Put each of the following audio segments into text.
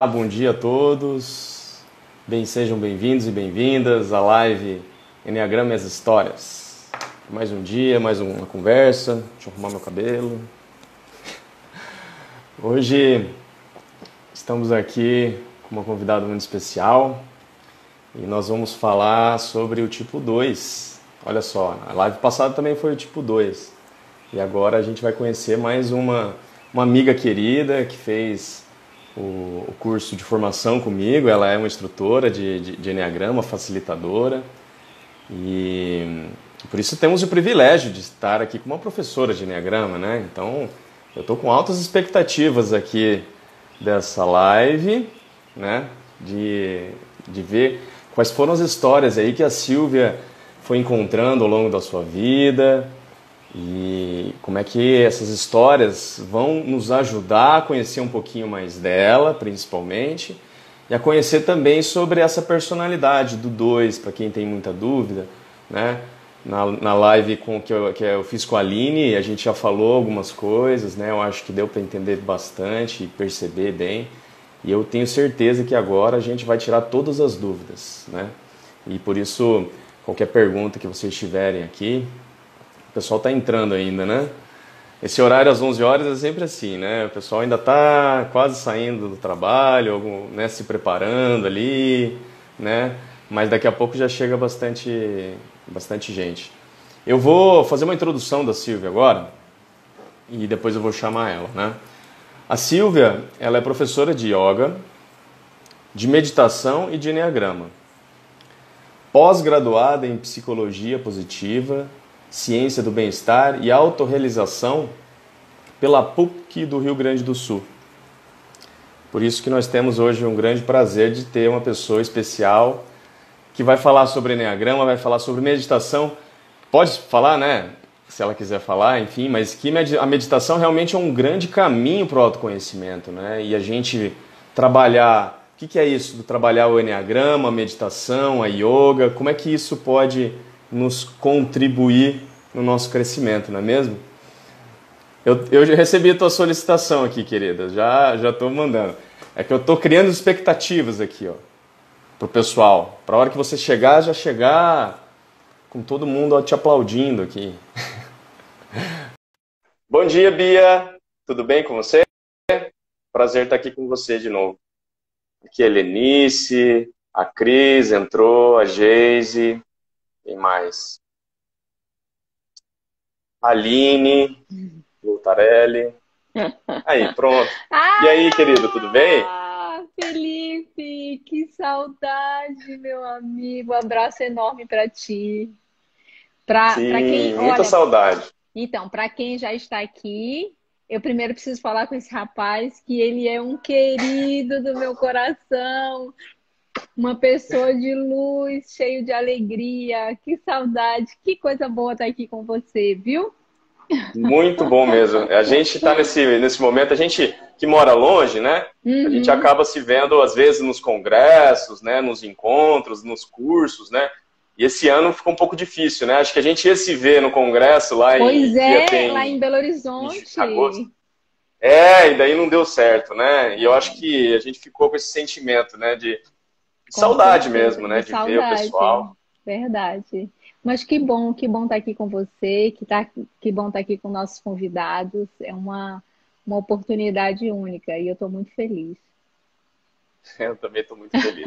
Bom dia a todos, sejam bem-vindos e bem-vindas à live Enneagrama e as Histórias. Mais um dia, mais uma conversa, deixa eu arrumar meu cabelo. Hoje estamos aqui com uma convidada muito especial e nós vamos falar sobre o tipo 2. Olha só, a live passada também foi o tipo 2 e agora a gente vai conhecer mais uma amiga querida que fez o curso de formação comigo. Ela é uma instrutora de Enneagrama, facilitadora, e por isso temos o privilégio de estar aqui com uma professora de Enneagrama, né? Então, eu estou com altas expectativas aqui dessa live, né? De ver quais foram as histórias aí que a Silvia foi encontrando ao longo da sua vida, e como é que essas histórias vão nos ajudar a conhecer um pouquinho mais dela, principalmente, e a conhecer também sobre essa personalidade do 2, para quem tem muita dúvida, né? Na live que eu fiz com a Aline, a gente já falou algumas coisas, né? Eu acho que deu para entender bastante e perceber bem, e eu tenho certeza que agora a gente vai tirar todas as dúvidas, né? E por isso, qualquer pergunta que vocês tiverem aqui, o pessoal está entrando ainda, né? Esse horário às 11 horas é sempre assim, né? O pessoal ainda está quase saindo do trabalho, né, se preparando ali, né? Mas daqui a pouco já chega bastante gente. Eu vou fazer uma introdução da Silvia agora e depois eu vou chamar ela, né? A Silvia, ela é professora de yoga, de meditação e de enneagrama. Pós-graduada em psicologia positiva, ciência do bem-estar e autorrealização pela PUC do Rio Grande do Sul. Por isso que nós temos hoje um grande prazer de ter uma pessoa especial que vai falar sobre enneagrama, vai falar sobre meditação. Pode falar, né? Se ela quiser falar, enfim, mas que a meditação realmente é um grande caminho para o autoconhecimento, né? E a gente trabalhar, o que é isso? Trabalhar o enneagrama, a meditação, a yoga, como é que isso pode nos contribuir no nosso crescimento, não é mesmo? Eu já recebi a tua solicitação aqui, querida, já estou mandando. É que eu estou criando expectativas aqui, ó, pro pessoal. Para a hora que você chegar, já chegar com todo mundo te aplaudindo aqui. Bom dia, Bia. Tudo bem com você? Prazer estar aqui com você de novo. Aqui é a Lenice, a Cris entrou, a Geise. Quem mais? Aline, Lutarelli. Aí, pronto. E aí, querido, tudo bem? Felipe, que saudade, meu amigo. Abraço enorme para ti. Para Sim, quem, muita olha, saudade. então, para quem já está aqui, eu primeiro preciso falar com esse rapaz que ele é um querido do meu coração, uma pessoa de luz, cheio de alegria. Que saudade, que coisa boa estar aqui com você, viu? Muito bom mesmo. A gente está nesse momento, a gente que mora longe, né? A gente Uhum. acaba se vendo, às vezes, nos congressos, né? Nos encontros, nos cursos, né? E esse ano ficou um pouco difícil, né? Acho que a gente ia se ver no congresso lá Pois que ia ter é, lá em Belo em agosto. Horizonte. É, e daí não deu certo, né? E eu acho que a gente ficou com esse sentimento, né? De Com saudade certeza, mesmo, né? de De ver o saudade, pessoal. verdade. Mas que bom estar aqui com você, que bom estar aqui com nossos convidados. É uma oportunidade única e eu estou muito feliz. Eu também estou muito feliz.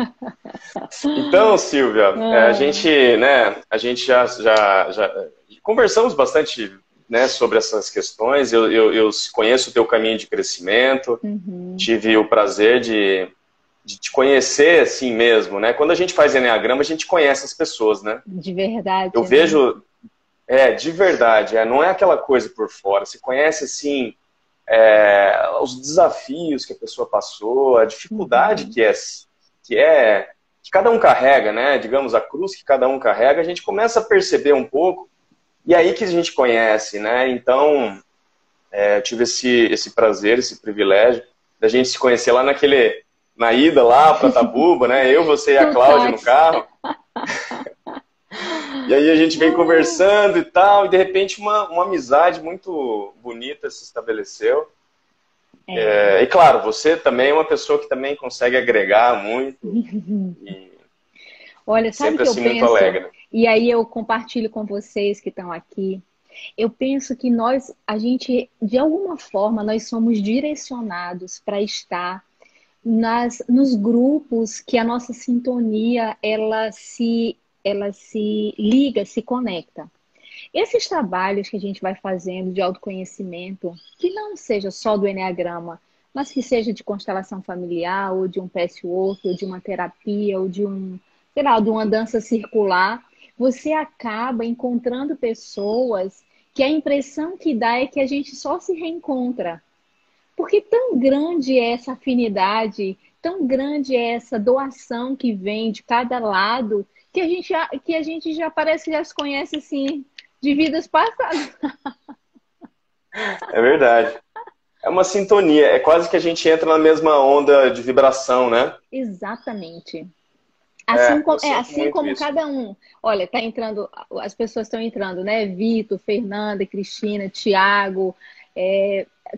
Então, Silvia, Ah, a gente já conversamos bastante, né, sobre essas questões. Eu conheço o teu caminho de crescimento, uhum, tive o prazer de te conhecer assim mesmo, né? Quando a gente faz enneagrama, a gente conhece as pessoas, né? de Eu verdade, né? vejo, de verdade, não é aquela coisa por fora. Você conhece assim os desafios que a pessoa passou, a dificuldade Uhum, que cada um carrega, né? Digamos, a cruz que cada um carrega, a gente começa a perceber um pouco, e é aí que a gente conhece, né? Então, eu tive esse prazer, esse privilégio da gente se conhecer lá na ida lá para Tabuba, né? Eu, você e a no Cláudia no táxi. carro. E aí a gente vem conversando e tal, e de repente uma amizade muito bonita se estabeleceu. É. E claro, você também é uma pessoa que também consegue agregar muito e Olha, sabe o sempre que eu assim muito penso? alegre. E aí eu compartilho com vocês que estão aqui. Eu penso que a gente, de alguma forma, nós somos direcionados para estar nos grupos que a nossa sintonia ela se liga, se conecta. Esses trabalhos que a gente vai fazendo de autoconhecimento, que não seja só do enneagrama, mas que seja de constelação familiar, ou de um patchwork, ou de uma terapia, ou de sei lá, de uma dança circular, você acaba encontrando pessoas que a impressão que dá é que a gente só se reencontra. Porque tão grande é essa afinidade, tão grande é essa doação que vem de cada lado, que a gente já parece que já se conhece assim de vidas passadas. É verdade. É uma sintonia, é quase que a gente entra na mesma onda de vibração, né? Exatamente. Assim Eu como, sinto assim muito como isso. cada um. Olha, tá entrando, as pessoas estão entrando, né? Vitor, Fernanda, Cristina, Tiago,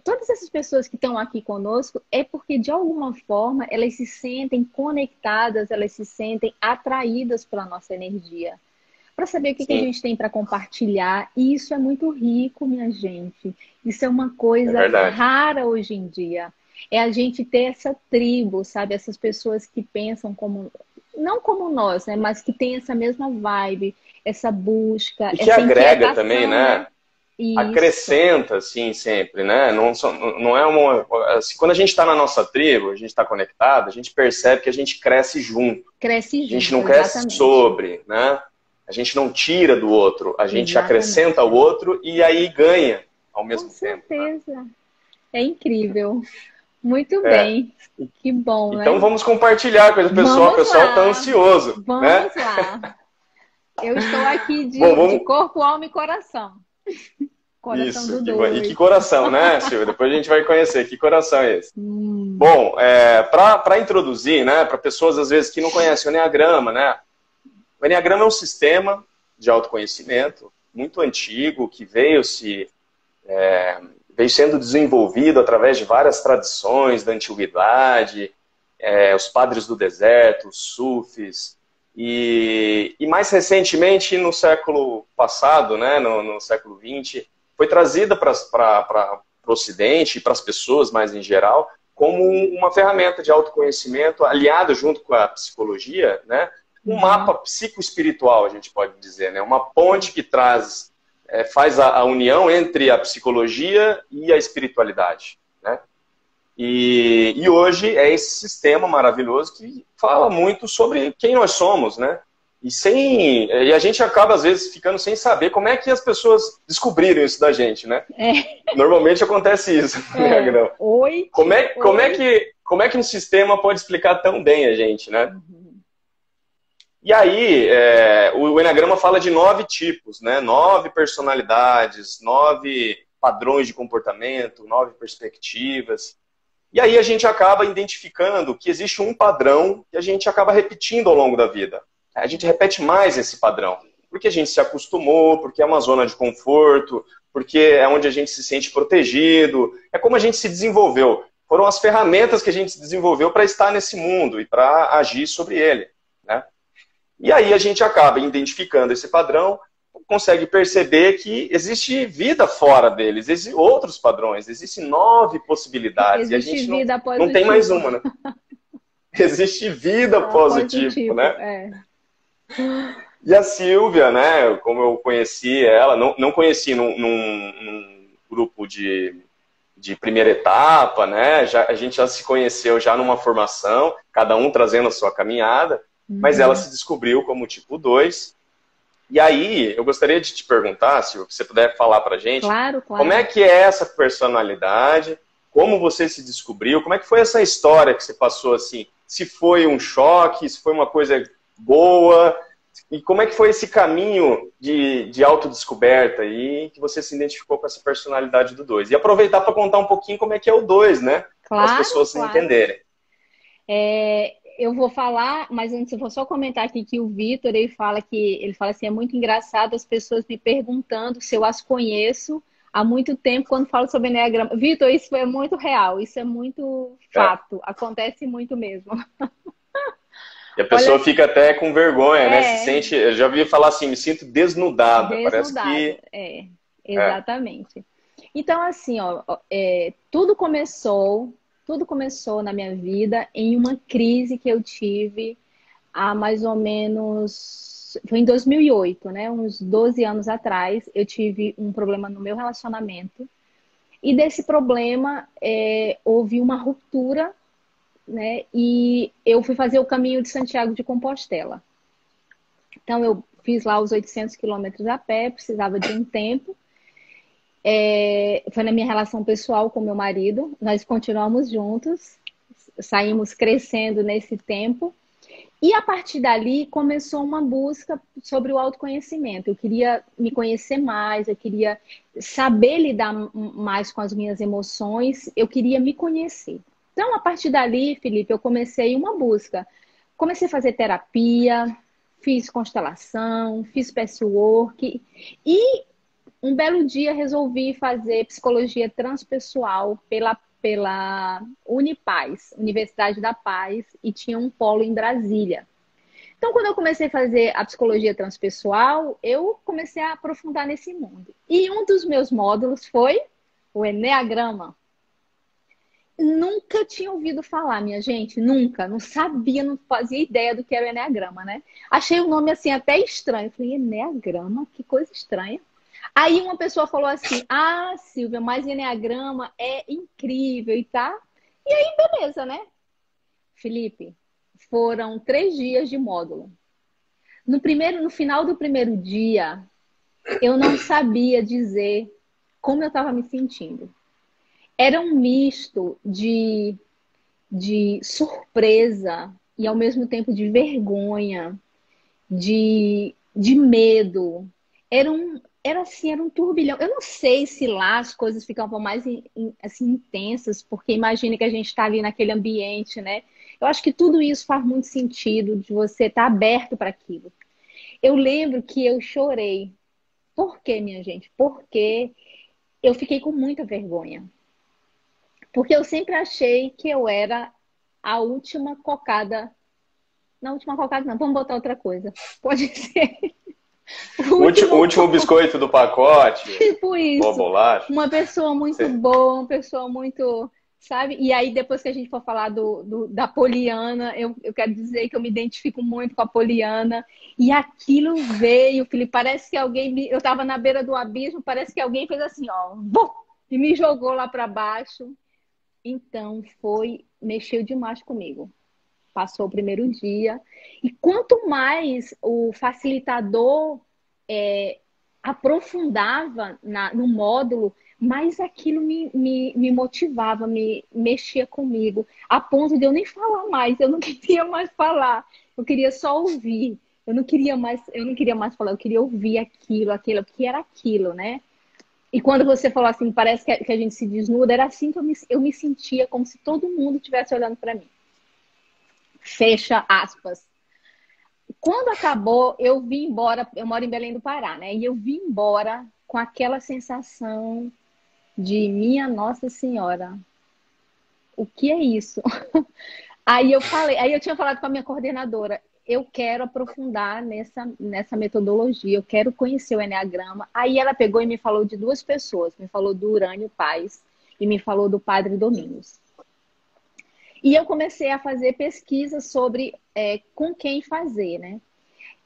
todas essas pessoas que estão aqui conosco é porque, de alguma forma, elas se sentem conectadas, elas se sentem atraídas pela nossa energia. Para saber o que que a Sim, gente tem para compartilhar. E isso é muito rico, minha gente. Isso é uma é coisa verdade. rara hoje em dia. É a gente ter essa tribo, sabe? Essas pessoas que pensam como, não como nós, né? Mas que tem essa mesma vibe, essa busca, E que essa agrega também, inquietação, né? né? Isso. Acrescenta, assim, sempre, né? Não é uma. Assim, quando a gente está na nossa tribo, a gente está conectado, a gente percebe que a gente cresce junto. Cresce A gente junto, não cresce exatamente. sobre, né? A gente não tira do outro, a gente acrescenta ao Exatamente. outro e aí ganha ao Com mesmo tempo, né? certeza. É incrível. Muito É. bem. Que bom, Então né? vamos compartilhar com o pessoal. O Vamos pessoal está lá, ansioso, né? vamos lá. Eu estou aqui Bom, de vamos. corpo, alma e coração. Coração Isso. do E que dois. coração, né, Silvia? Depois a gente vai conhecer. Que coração é esse? Hum, Bom, para introduzir, né, para pessoas às vezes que não conhecem o Enneagrama, né? O Enneagrama é um sistema de autoconhecimento muito antigo que veio sendo desenvolvido através de várias tradições da antiguidade, os padres do deserto, os sufis, e mais recentemente, no século passado, né, no século XX, foi trazida para o Ocidente e para as pessoas mais em geral como uma ferramenta de autoconhecimento aliada junto com a psicologia, né, um uhum. mapa psicoespiritual, a gente pode dizer, né, uma ponte que faz a união entre a psicologia e a espiritualidade, né? E hoje é esse sistema maravilhoso que fala muito sobre quem nós somos, né? E a gente acaba, às vezes, ficando sem saber como é que as pessoas descobriram isso da gente, né? É, Normalmente acontece isso, né, é. Agrão? Oi, Como é, tipo, como é oi. que, como é que um sistema pode explicar tão bem a gente, né? Uhum. E aí, o Eneagrama fala de 9 tipos, né? 9 personalidades, 9 padrões de comportamento, 9 perspectivas. E aí a gente acaba identificando que existe um padrão que a gente acaba repetindo ao longo da vida. A gente repete mais esse padrão, porque a gente se acostumou, porque é uma zona de conforto, porque é onde a gente se sente protegido, é como a gente se desenvolveu. Foram as ferramentas que a gente desenvolveu para estar nesse mundo e para agir sobre ele, né? E aí a gente acaba identificando esse padrão, consegue perceber que existe vida fora deles, existem outros padrões, existem 9 possibilidades, e a Existe gente não, vida após não o tem mais tipo. uma, né? Existe vida após o Após o tipo, tipo, né? é. E a Silvia, né, como eu conheci ela, não conheci num grupo de primeira etapa, né? A gente já se conheceu já numa formação, cada um trazendo a sua caminhada, mas ela Uhum. se descobriu como tipo 2. E aí, eu gostaria de te perguntar, se você puder falar pra gente, Claro, como é claro. que é essa personalidade, como você se descobriu, como é que foi essa história que você passou, assim, se foi um choque, se foi uma coisa boa, e como é que foi esse caminho de autodescoberta aí, que você se identificou com essa personalidade do 2. E aproveitar para contar um pouquinho como é que é o 2, né? Para as Claro, pessoas claro. entenderem. Eu vou falar, mas antes eu vou só comentar aqui que o Vitor, ele fala assim, é muito engraçado as pessoas me perguntando se eu as conheço há muito tempo quando falo sobre Enneagrama. Vitor, isso é muito real, isso é muito É. fato, acontece muito mesmo. E a pessoa Olha, fica até com vergonha, né? Se é sente, eu já ouvi falar assim, me sinto desnudada. Parece desnudada, que é, exatamente. Então, assim, ó, tudo começou na minha vida em uma crise que eu tive há mais ou menos, foi em 2008, né? Uns 12 anos atrás, eu tive um problema no meu relacionamento. E desse problema, houve uma ruptura, né? E eu fui fazer o caminho de Santiago de Compostela. Então, eu fiz lá os 800 quilômetros a pé, precisava de um tempo. Foi na minha relação pessoal com meu marido. Nós continuamos juntos, saímos crescendo nesse tempo. E a partir dali começou uma busca sobre o autoconhecimento. Eu queria me conhecer mais, eu queria saber lidar mais com as minhas emoções, eu queria me conhecer. Então, a partir dali, Felipe, eu comecei uma busca. Comecei a fazer terapia, fiz constelação, fiz patchwork e um belo dia resolvi fazer psicologia transpessoal pela Unipaz, Universidade da Paz, e tinha um polo em Brasília. Então, quando eu comecei a fazer a psicologia transpessoal, eu comecei a aprofundar nesse mundo. E um dos meus módulos foi o Enneagrama. Nunca tinha ouvido falar, minha gente, nunca, não sabia, não fazia ideia do que era o Enneagrama, né? Achei o nome assim até estranho. Falei, Enneagrama? Que coisa estranha. Aí uma pessoa falou assim: Ah, Silvia, mas Enneagrama é incrível e tá. E aí, beleza, né? Felipe, foram 3 dias de módulo. No final do primeiro dia, eu não sabia dizer como eu estava me sentindo. Era um misto de surpresa e ao mesmo tempo de vergonha, de medo. Era um turbilhão. Eu não sei se lá as coisas ficavam mais assim, intensas, porque imagine que a gente está ali naquele ambiente, né? Eu acho que tudo isso faz muito sentido de você estar aberto para aquilo. Eu lembro que eu chorei. Por quê, minha gente? Porque eu fiquei com muita vergonha. Porque eu sempre achei que eu era a última cocada. Não, última cocada não, vamos botar outra coisa. Pode ser o o último. último biscoito do pacote, Tipo boa isso. bolacha. Uma pessoa muito Você- boa, uma pessoa muito, sabe? E aí, depois que a gente for falar da Poliana, eu quero dizer que eu me identifico muito com a Poliana. E aquilo veio, Felipe, parece que eu tava na beira do abismo, parece que alguém fez assim, ó, bum, e me jogou lá para baixo. Então, mexeu demais comigo. Passou o primeiro dia. E quanto mais o facilitador aprofundava no módulo, mais aquilo me motivava, me mexia comigo, a ponto de eu nem falar mais, eu não queria mais falar, eu queria só ouvir. Eu não queria mais falar, eu queria ouvir aquilo, que era aquilo, né? E quando você falou assim, parece que a gente se desnuda, era assim que eu me sentia, como se todo mundo estivesse olhando para mim. Fecha aspas. Quando acabou, eu vim embora. Eu moro em Belém do Pará, né? E eu vim embora com aquela sensação de minha Nossa Senhora, o que é isso? Aí eu tinha falado com a minha coordenadora, eu quero aprofundar nessa metodologia, eu quero conhecer o Enneagrama. Aí ela pegou e me falou de duas pessoas, me falou do Urânio Paz e me falou do Padre Domingos. E eu comecei a fazer pesquisa sobre com quem fazer, né?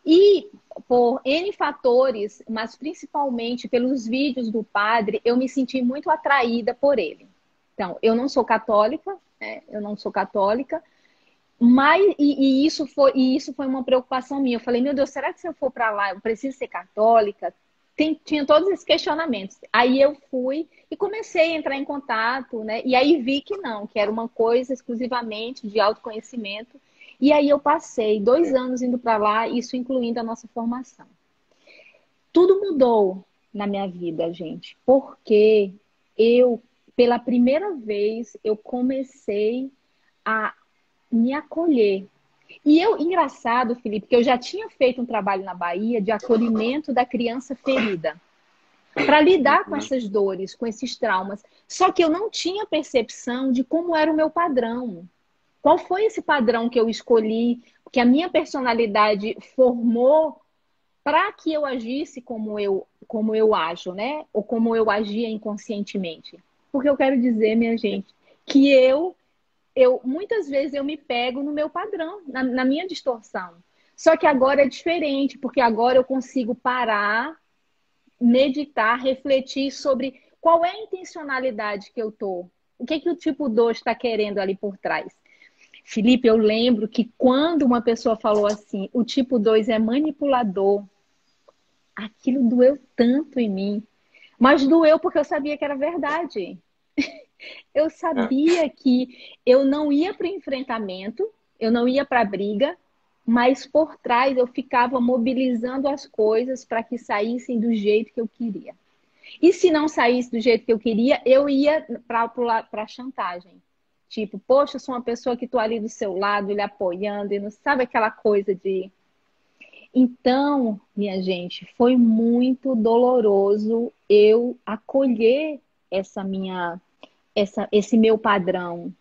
E por N fatores, mas principalmente pelos vídeos do padre, eu me senti muito atraída por ele. Então, eu não sou católica, né? Eu não sou católica, mas isso foi uma preocupação minha. Eu falei, meu Deus, será que se eu for para lá, eu preciso ser católica? Tinha todos esses questionamentos. Aí eu fui e comecei a entrar em contato, né? E aí vi que não, que era uma coisa exclusivamente de autoconhecimento. E aí eu passei 2 anos indo para lá, isso incluindo a nossa formação. Tudo mudou na minha vida, gente, porque eu, pela primeira vez, eu comecei a me acolher. Engraçado, Felipe, que eu já tinha feito um trabalho na Bahia de acolhimento da criança ferida. para lidar com Uhum. essas dores, com esses traumas. Só que eu não tinha percepção de como era o meu padrão. Qual foi esse padrão que eu escolhi, que a minha personalidade formou para que eu agisse como eu ajo, né? Ou como eu agia inconscientemente. Porque eu quero dizer, minha gente, que eu muitas vezes eu me pego no meu padrão, na minha distorção. Só que agora é diferente, porque agora eu consigo parar, meditar, refletir sobre qual é a intencionalidade que eu tô. O que que o tipo 2 está querendo ali por trás? Felipe, eu lembro que quando uma pessoa falou assim, o tipo 2 é manipulador, aquilo doeu tanto em mim. Mas doeu porque eu sabia que era verdade. Eu É. sabia que eu não ia para o enfrentamento, eu não ia para a briga, mas por trás eu ficava mobilizando as coisas para que saíssem do jeito que eu queria. E se não saísse do jeito que eu queria, eu ia para a chantagem. Tipo, poxa, eu sou uma pessoa que estou ali do seu lado, lhe apoiando, e não sabe aquela coisa de. Então, minha gente, foi muito doloroso eu acolher essa minha, esse meu padrão.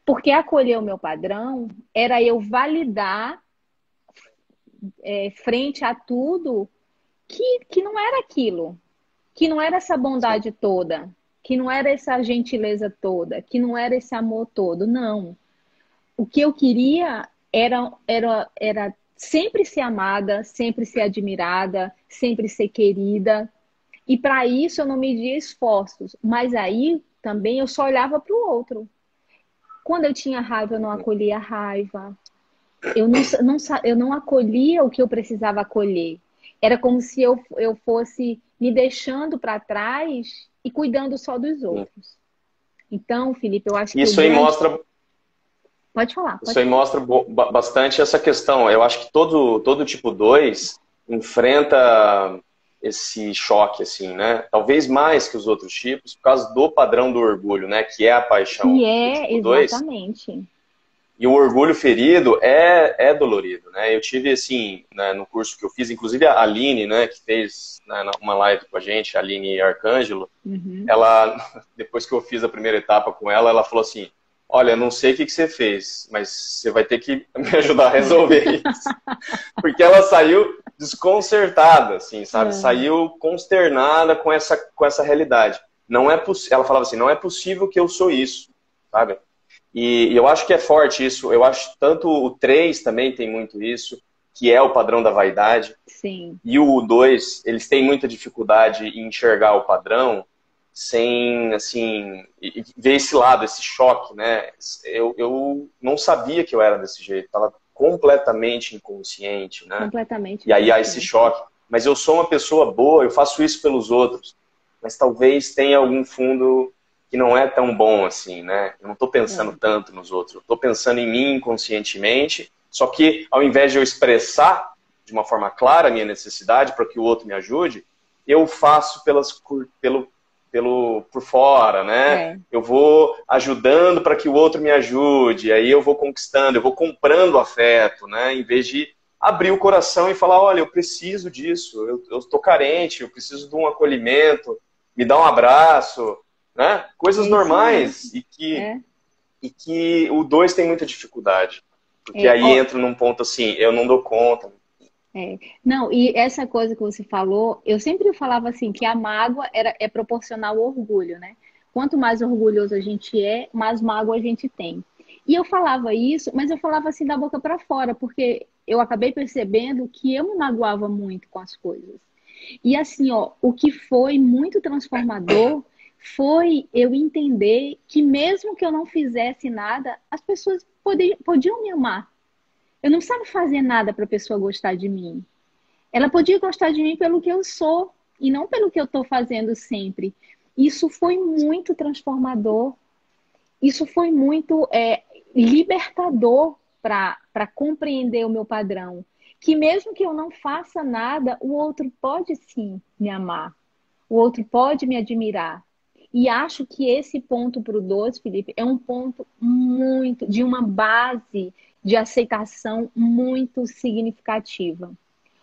Porque acolher o meu padrão era eu validar frente a tudo que não era aquilo, que não era essa Sim. bondade toda, que não era essa gentileza toda, que não era esse amor todo, não. O que eu queria era sempre ser amada, sempre ser admirada, sempre ser querida. E para isso eu não media esforços, mas aí também eu só olhava para o outro. Quando eu tinha raiva, eu não Uhum. acolhia a raiva. Eu não acolhia o que eu precisava acolher. Era como se eu fosse me deixando para trás e cuidando só dos Sim. outros. Então, Felipe, eu acho que o Isso aí grande. mostra, Pode falar, isso pode aí falar. mostra bastante essa questão. Eu acho que todo tipo 2 enfrenta esse choque, assim, né? Talvez mais que os outros tipos, por causa do padrão do orgulho, né? Que é a paixão Que do é tipo 2. exatamente. E o orgulho ferido é dolorido, né? Eu tive, assim, né, no curso que eu fiz, inclusive a Aline, né, que fez, né, uma live com a gente, a Aline Arcângelo, Uhum. ela, depois que eu fiz a primeira etapa com ela falou assim, olha, não sei o que você fez, mas você vai ter que me ajudar a resolver isso. Porque ela saiu desconcertada, assim, sabe? É, Saiu consternada com essa realidade. Não é ela falava assim, não é possível que eu sou isso, sabe? E eu acho que é forte isso. Eu acho tanto o 3 também tem muito isso, que é o padrão da vaidade. sim, E o 2 eles têm muita dificuldade em enxergar o padrão sem, assim, ver esse lado, esse choque, né? Eu não sabia que eu era desse jeito, estava completamente inconsciente, né? completamente E aí há esse inconsciente. choque. Mas eu sou uma pessoa boa, eu faço isso pelos outros. Mas talvez tenha algum fundo que não é tão bom assim, né? Eu não estou pensando É, tanto nos outros, eu estou pensando em mim inconscientemente, só que ao invés de eu expressar de uma forma clara a minha necessidade para que o outro me ajude, eu faço por fora, né? é, Eu vou ajudando para que o outro me ajude, aí eu vou conquistando, eu vou comprando afeto, né? Em vez de abrir o coração e falar, olha, eu preciso disso, eu estou carente, eu preciso de um acolhimento, me dá um abraço, né? Coisas é isso aí. normais É, e que o 2 tem muita dificuldade. Porque é, aí ó, entra num ponto assim, eu não dou conta. é. Não, e essa coisa que você falou, eu sempre falava assim, que a mágoa é proporcional ao orgulho, né? Quanto mais orgulhoso a gente é, mais mágoa a gente tem. E eu falava isso, mas eu falava assim da boca para fora, porque eu acabei percebendo que eu me magoava muito com as coisas. E assim, ó, o que foi muito transformador foi eu entender que mesmo que eu não fizesse nada, as pessoas podiam me amar. Eu não precisava fazer nada para a pessoa gostar de mim. Ela podia gostar de mim pelo que eu sou e não pelo que eu estou fazendo sempre. Isso foi muito transformador. Isso foi muito libertador para compreender o meu padrão. Que mesmo que eu não faça nada, o outro pode sim me amar. O outro pode me admirar. E acho que esse ponto para o doce, Felipe, é um ponto muito de uma base de aceitação muito significativa.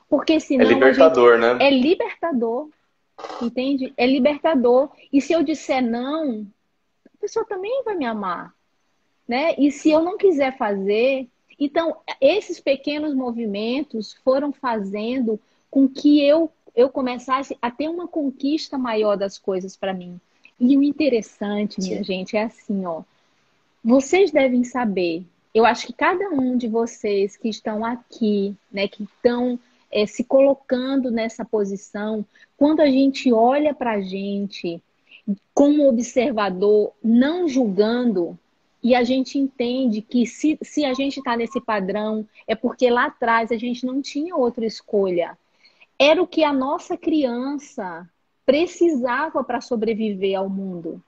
Porque É senão a gente libertador, né? é libertador. entende? É libertador. E se eu disser não, a pessoa também vai me amar, né? E se eu não quiser fazer, então esses pequenos movimentos foram fazendo com que eu começasse a ter uma conquista maior das coisas para mim. E o interessante, minha Sim. gente, é assim, ó. Vocês devem saber. Eu acho que cada um de vocês que estão aqui, né, que estão se colocando nessa posição, quando a gente olha para a gente como observador, não julgando, e a gente entende que se a gente está nesse padrão, é porque lá atrás a gente não tinha outra escolha. Era o que a nossa criança precisava para sobreviver ao mundo.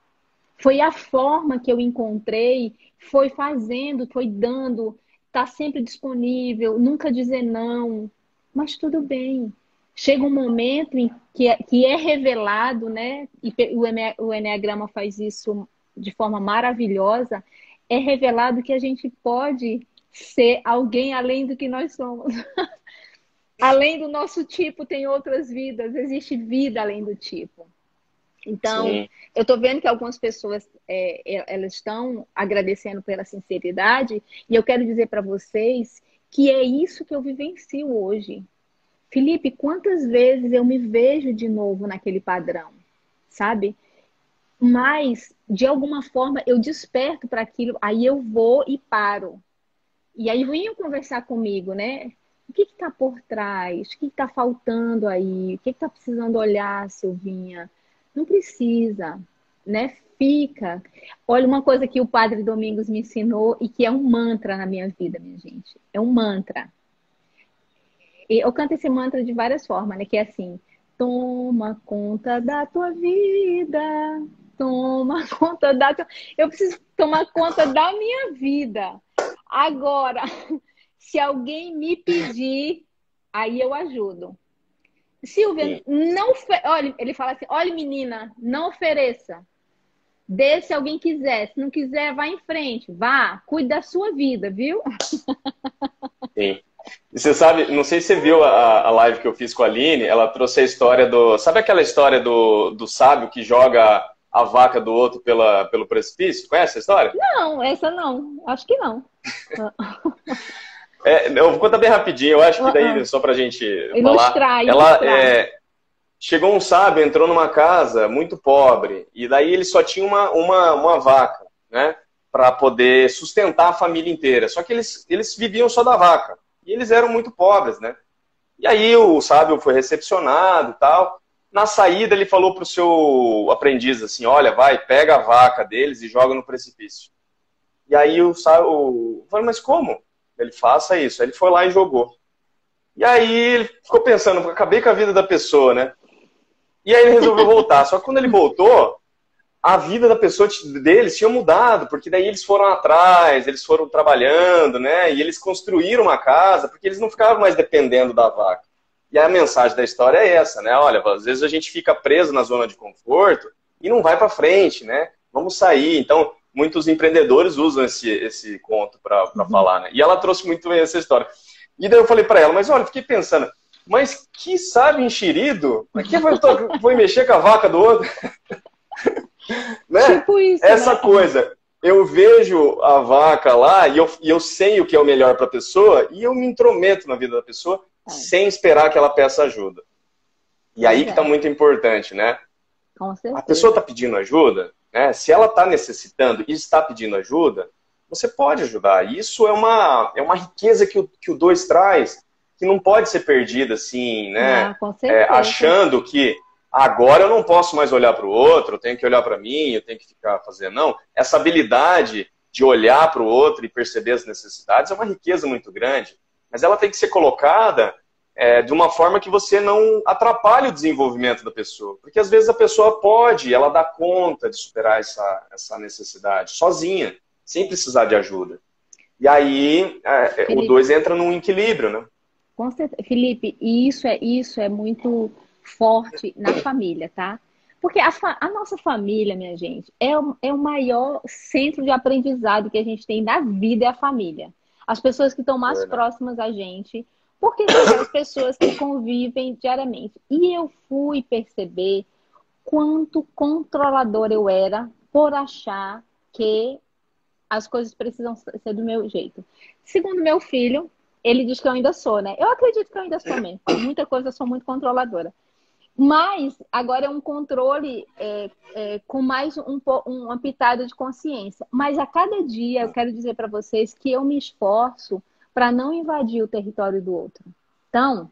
Foi a forma que eu encontrei, foi fazendo, foi dando, tá sempre disponível, nunca dizer não, mas tudo bem. Chega um momento em que é revelado, né? E o Eneagrama faz isso de forma maravilhosa, é revelado que a gente pode ser alguém além do que nós somos. Além do nosso tipo, tem outras vidas, existe vida além do tipo. Então, Sim. eu estou vendo que algumas pessoas elas estão agradecendo pela sinceridade, e eu quero dizer para vocês que é isso que eu vivencio hoje. Felipe, quantas vezes eu me vejo de novo naquele padrão, sabe? Mas, de alguma forma, eu desperto para aquilo, aí eu vou e paro. E aí vinham conversar comigo, né? O que está por trás? O que está faltando aí? O que está precisando olhar, Silvinha? Não precisa, né? Fica. Olha, uma coisa que o Padre Domingos me ensinou e que é um mantra na minha vida, minha gente. É um mantra. E eu canto esse mantra de várias formas, né? Que é assim: toma conta da tua vida, toma conta da tua... Eu preciso tomar conta da minha vida. Agora, se alguém me pedir, aí eu ajudo. Silvia, Sim. não. Olha, ele fala assim: olha, menina, não ofereça. Dê se alguém quiser. Se não quiser, vá em frente. Vá, cuide da sua vida, viu? Sim. E você sabe, não sei se você viu a live que eu fiz com a Aline, ela trouxe a história do. Sabe aquela história do sábio que joga a vaca do outro pelo precipício? Conhece essa história? Não, essa não. Acho que não. Eu vou contar bem rapidinho, eu acho que daí, Uh-uh. só pra gente falar. Ilustrar, Ela ilustrar. chegou um sábio, entrou numa casa muito pobre, e daí ele só tinha uma vaca, né? Para poder sustentar a família inteira. Só que eles viviam só da vaca. E eles eram muito pobres, né? E aí o sábio foi recepcionado e tal. Na saída ele falou pro seu aprendiz assim, olha, vai, pega a vaca deles e joga no precipício. E aí o sábio falou, mas como? Ele faça isso. Aí ele foi lá e jogou. E aí ele ficou pensando, acabei com a vida da pessoa, né? E aí ele resolveu voltar. Só que quando ele voltou, a vida da pessoa deles tinha mudado, porque daí eles foram atrás, eles foram trabalhando, né? E eles construíram uma casa, porque eles não ficavam mais dependendo da vaca. E a mensagem da história é essa, né? Olha, às vezes a gente fica preso na zona de conforto e não vai para frente, né? Vamos sair. Então, muitos empreendedores usam esse conto para falar, né? E ela trouxe muito bem essa história. E daí eu falei para ela, mas olha, fiquei pensando, mas que sábio enxerido, mas quem foi mexer com a vaca do outro? Né? Tipo isso, Essa né? coisa, eu vejo a vaca lá e eu sei o que é o melhor para a pessoa e eu me intrometo na vida da pessoa É, sem esperar que ela peça ajuda. E aí pois que está é, muito importante, né? com A pessoa está certeza. pedindo ajuda, né? Se ela está necessitando e está pedindo ajuda, você pode ajudar. E isso é uma riqueza que o dois traz, que não pode ser perdida assim, né? Ah, com certeza. Achando que agora eu não posso mais olhar para o outro, eu tenho que olhar para mim, eu tenho que ficar fazendo. Não, essa habilidade de olhar para o outro e perceber as necessidades é uma riqueza muito grande, mas ela tem que ser colocada de uma forma que você não atrapalhe o desenvolvimento da pessoa. Porque às vezes a pessoa pode, ela dá conta de superar essa necessidade sozinha, sem precisar de ajuda. E aí o Felipe, dois entra num equilíbrio, né? com certeza. Felipe, e isso é muito forte na família, tá? Porque a nossa família, minha gente, é o maior centro de aprendizado que a gente tem na vida, é a família. As pessoas que estão mais Verdade. próximas a gente. Porque são aquelas pessoas que convivem diariamente. E eu fui perceber quanto controlador eu era por achar que as coisas precisam ser do meu jeito. Segundo meu filho, ele diz que eu ainda sou, né? Eu acredito que eu ainda sou mesmo. Muita coisa eu sou muito controladora. Mas agora é um controle com mais uma pitada de consciência. Mas a cada dia eu quero dizer para vocês que eu me esforço para não invadir o território do outro. Então,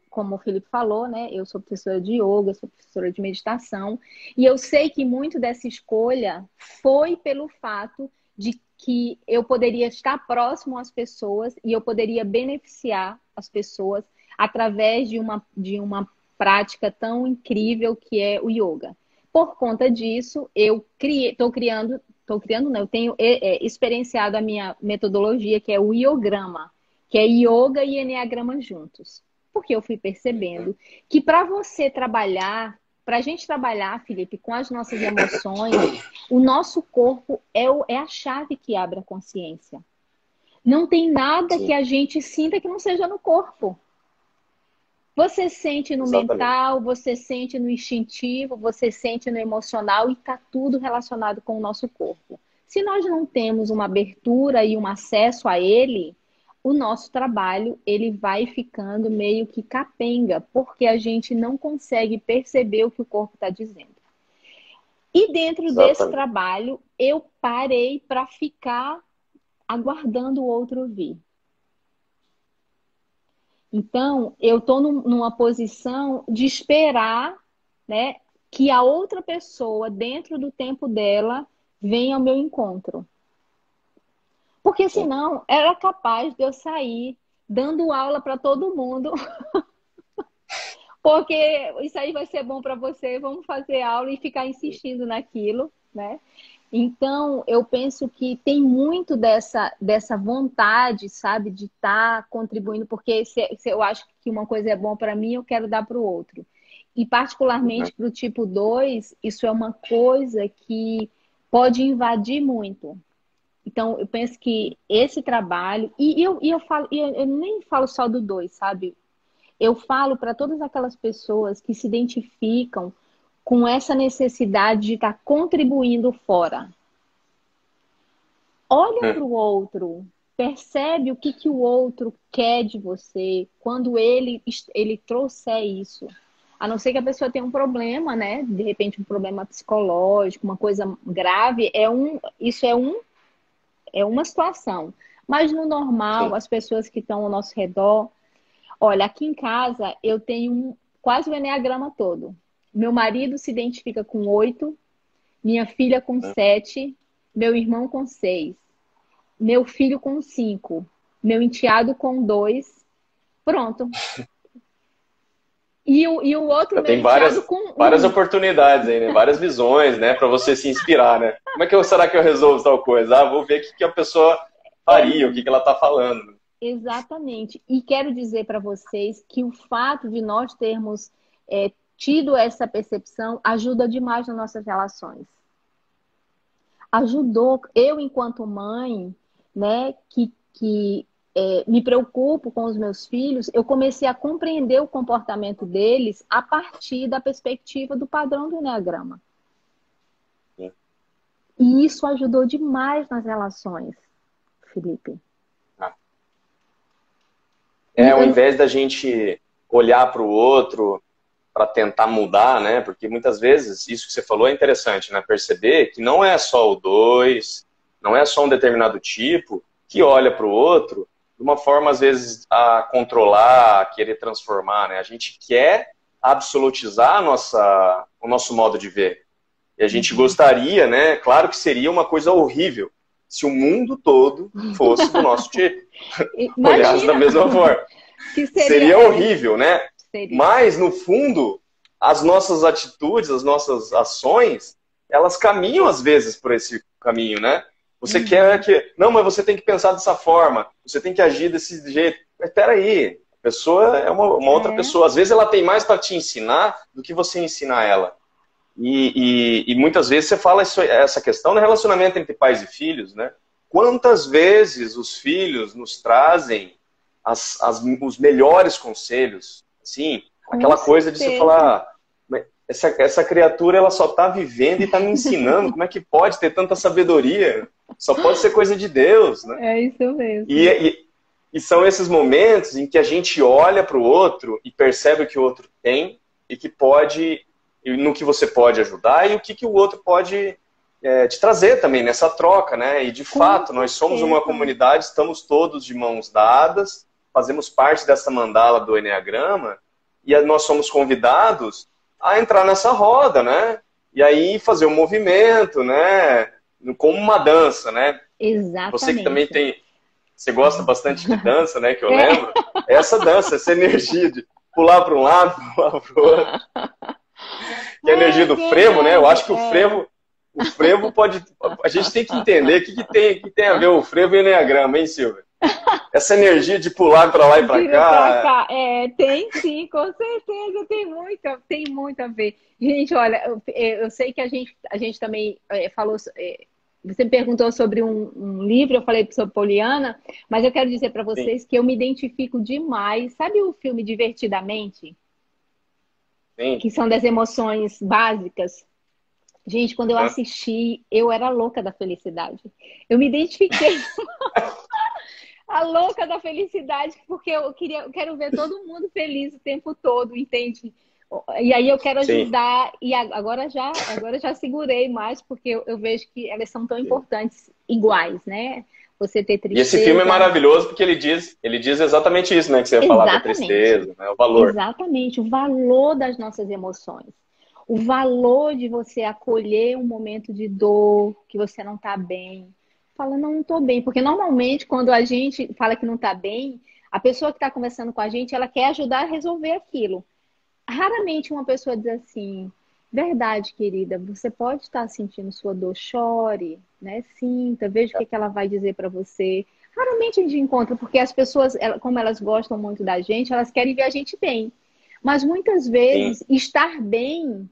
como o Felipe falou, né? Eu sou professora de yoga, sou professora de meditação, e eu sei que muito dessa escolha foi pelo fato de que eu poderia estar próximo às pessoas e eu poderia beneficiar as pessoas através de uma prática tão incrível que é o yoga. Por conta disso, eu não, eu tenho experienciado a minha metodologia, que é o Iograma, que é yoga e enneagrama juntos. Porque eu fui percebendo que para você trabalhar, para a gente trabalhar, Felipe, com as nossas emoções, o nosso corpo é a chave que abre a consciência. Não tem nada que a gente sinta que não seja no corpo. Você sente no mental, você sente no instintivo, você sente no emocional e está tudo relacionado com o nosso corpo. Se nós não temos uma abertura e um acesso a ele, o nosso trabalho ele vai ficando meio que capenga, porque a gente não consegue perceber o que o corpo está dizendo. E dentro desse trabalho, eu parei para ficar aguardando o outro vir. Então, eu estou numa posição de esperar, né, que a outra pessoa, dentro do tempo dela, venha ao meu encontro. Porque senão, era capaz de eu sair dando aula para todo mundo. Porque isso aí vai ser bom para você, vamos fazer aula e ficar insistindo naquilo, né? Então, eu penso que tem muito dessa vontade, sabe, de estar contribuindo, porque se eu acho que uma coisa é bom para mim, eu quero dar para o outro. E, particularmente para o tipo 2, isso é uma coisa que pode invadir muito. Então, eu penso que esse trabalho... eu nem falo só do 2, sabe? Eu falo para todas aquelas pessoas que se identificam com essa necessidade de estar contribuindo fora. Olha para o outro, percebe o que o outro quer de você quando ele trouxer isso. A não ser que a pessoa tenha um problema, né? De repente um problema psicológico, uma coisa grave, isso é uma situação. Mas no normal, as pessoas que estão ao nosso redor... Olha, aqui em casa eu tenho quase o enneagrama todo. Meu marido se identifica com 8, minha filha com 7, meu irmão com 6, meu filho com 5, meu enteado com 2. Pronto. E o outro, meu enteado com 1. Várias oportunidades aí, né? Várias visões, né? Para você se inspirar, né? Como é que será que eu resolvo tal coisa? Vou ver o que a pessoa faria, o que ela está falando. Exatamente. E quero dizer para vocês que o fato de nós termos tido essa percepção ajuda demais nas nossas relações. Ajudou eu, enquanto mãe, né, que me preocupo com os meus filhos, eu comecei a compreender o comportamento deles a partir da perspectiva do padrão do enneagrama. E isso ajudou demais nas relações, Felipe. Ao invés da gente olhar para o outro para tentar mudar, né? Porque muitas vezes, isso que você falou é interessante, né? Perceber que não é só o 2, não é só um determinado tipo que olha para o outro de uma forma, às vezes, a controlar, a querer transformar, né? A gente quer absolutizar o nosso modo de ver. E a gente gostaria, né? Claro que seria uma coisa horrível se o mundo todo fosse do nosso tipo. Olhasse da mesma forma. Seria horrível, né? Seria. Mas, no fundo, as nossas atitudes, as nossas ações, elas caminham, às vezes, por esse caminho, né? Você quer que... Não, mas você tem que pensar dessa forma. Você tem que agir desse jeito. Mas, peraí. A pessoa é uma outra pessoa. Às vezes, ela tem mais para te ensinar do que você ensinar ela. E muitas vezes você fala essa questão no relacionamento entre pais e filhos, né? Quantas vezes os filhos nos trazem os melhores conselhos, assim, Com aquela coisa de você certeza. falar, essa criatura ela só está vivendo e está me ensinando, como é que pode ter tanta sabedoria? Só pode ser coisa de Deus, né? É isso E, mesmo. e, e são esses momentos em que a gente olha para o outro e percebe o que o outro tem e que pode, e no que você pode ajudar e o que o outro pode te trazer também nessa troca, né? E de Com fato, nós somos uma certeza. comunidade, estamos todos de mãos dadas, fazemos parte dessa mandala do Eneagrama e nós somos convidados a entrar nessa roda, né? E aí fazer um movimento, né? Como uma dança, né? Você que também Exatamente. tem, você gosta bastante de dança, né? Que eu É. lembro. Essa dança, essa energia de pular para um lado, pular para o outro. Que é a energia É do frevo, né? Eu verdade. acho que o frevo pode. A gente tem que entender que tem a ver o frevo e o enneagrama, hein, Silvia? Essa energia de pular para lá e para Vira pra cá. cá. É, tem sim, com certeza, tem muito a ver. Gente, olha, eu sei que a gente também falou. Você me perguntou sobre um livro, eu falei sobre Poliana, mas eu quero dizer para Sim, vocês que eu me identifico demais. Sabe o filme Divertidamente? sim. Que são das emoções básicas? Gente, quando eu Uhum. assisti, eu era louca da felicidade. Eu me identifiquei a louca da felicidade, porque eu quero ver todo mundo feliz o tempo todo, entende? E aí eu quero Sim, ajudar, e agora já segurei mais, porque eu vejo que elas são tão sim. importantes, iguais, né? Você ter E esse filme é tristeza. maravilhoso porque ele diz exatamente isso, né? Que você ia falar da Exatamente. tristeza, né? O valor. Exatamente. O valor das nossas emoções. O valor de você acolher um momento de dor, que você não está bem. Fala, não estou bem. Porque normalmente, quando a gente fala que não está bem, a pessoa que está conversando com a gente, ela quer ajudar a resolver aquilo. Raramente uma pessoa diz assim, verdade, querida, você pode estar sentindo sua dor, chore, né? Sinta, veja o que ela vai dizer para você. Raramente a gente encontra, porque as pessoas, como elas gostam muito da gente, elas querem ver a gente bem. Mas muitas Sim. vezes, estar bem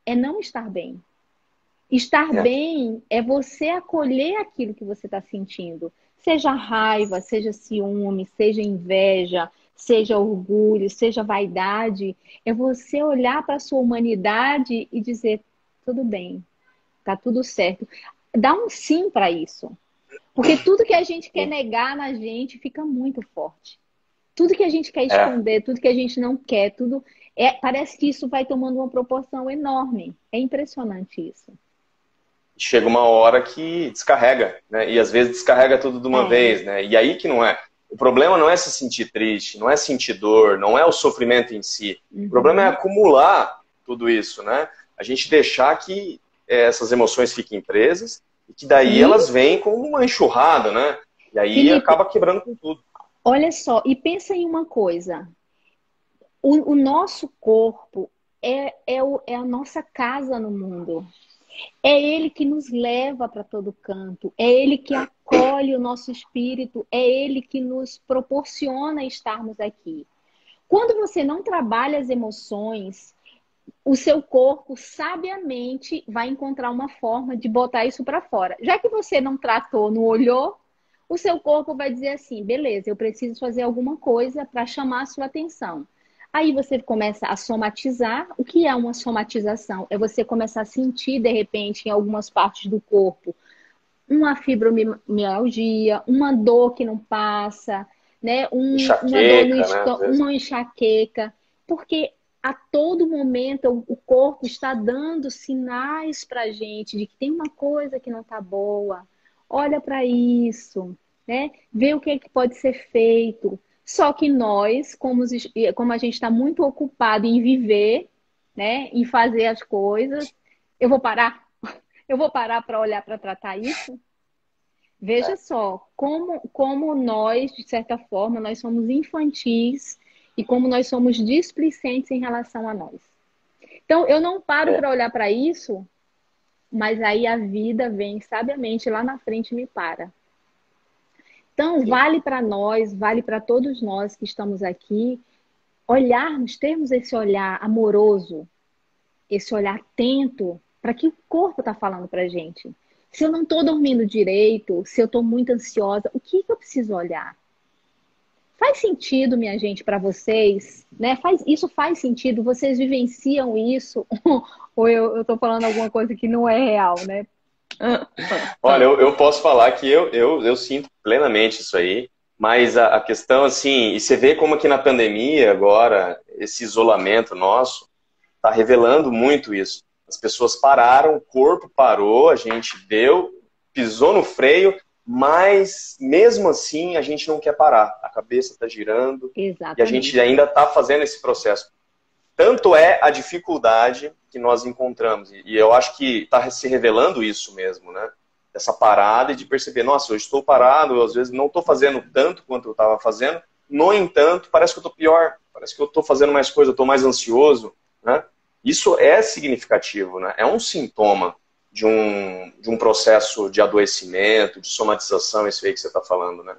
é não estar bem. Estar É. bem é você acolher aquilo que você está sentindo. Seja raiva, seja ciúme, seja inveja, seja orgulho, seja vaidade. É você olhar para a sua humanidade e dizer: tudo bem, tá tudo certo. Dá um sim para isso. Porque tudo que a gente quer Sim. negar na gente fica muito forte. Tudo que a gente quer É. esconder, tudo que a gente não quer, tudo. Parece que isso vai tomando uma proporção enorme. É impressionante isso. Chega uma hora que descarrega, né? E às vezes descarrega tudo de uma É. vez, né? E aí que não é. O problema não é se sentir triste, não é sentir dor, não é o sofrimento em si. O problema é Uhum. acumular tudo isso, né? A gente deixar que essas emoções fiquem presas e que daí elas Isso, vêm como uma enxurrada, né? E aí Felipe, acaba quebrando com tudo. olha só, e pensa em uma coisa: o nosso corpo é a nossa casa no mundo. É ele que nos leva para todo canto, é ele que acolhe o nosso espírito, é ele que nos proporciona estarmos aqui. Quando você não trabalha as emoções, o seu corpo sabiamente vai encontrar uma forma de botar isso para fora. Já que você não tratou, não olhou, o seu corpo vai dizer assim: beleza, eu preciso fazer alguma coisa para chamar a sua atenção. Aí você começa a somatizar. O que é uma somatização? É você começar a sentir, de repente, em algumas partes do corpo, uma fibromialgia, uma dor que não passa, né? Uma dor no Enxaqueca, né? Às vezes. uma enxaqueca, porque a todo momento o corpo está dando sinais para a gente de que tem uma coisa que não está boa. Olha para isso, né? Vê o que é que pode ser feito. Só que nós, como a gente está muito ocupado em viver, né, em fazer as coisas, eu vou parar. Eu vou parar para olhar para tratar isso? Veja só, como nós, de certa forma, nós somos infantis e como nós somos displicentes em relação a nós. Então, eu não paro É, para olhar para isso, mas aí a vida vem sabiamente lá na frente e me para. Então, sim. vale para nós, vale para todos nós que estamos aqui, olharmos, termos esse olhar amoroso, esse olhar atento para que o corpo está falando para a gente. Se eu não estou dormindo direito, se eu estou muito ansiosa, o que eu preciso olhar? Faz sentido, minha gente, para vocês, né? Isso faz sentido? Vocês vivenciam isso? Ou eu tô falando alguma coisa que não é real, né? Olha, eu posso falar que eu sinto plenamente isso aí, mas a questão, assim, e você vê como aqui na pandemia agora, esse isolamento nosso, está revelando muito isso. As pessoas pararam, o corpo parou, a gente deu, pisou no freio, mas mesmo assim a gente não quer parar. A cabeça está girando e a gente Exatamente. ainda está fazendo esse processo. Tanto é a dificuldade que nós encontramos. E eu acho que está se revelando isso mesmo, né? Essa parada e de perceber, nossa, eu estou parado, eu às vezes não estou fazendo tanto quanto eu estava fazendo, no entanto, parece que eu estou pior, parece que eu estou fazendo mais coisa, eu estou mais ansioso, né? Isso é significativo, né? É um sintoma de um processo de adoecimento, de somatização, isso aí que você está falando, né? Eu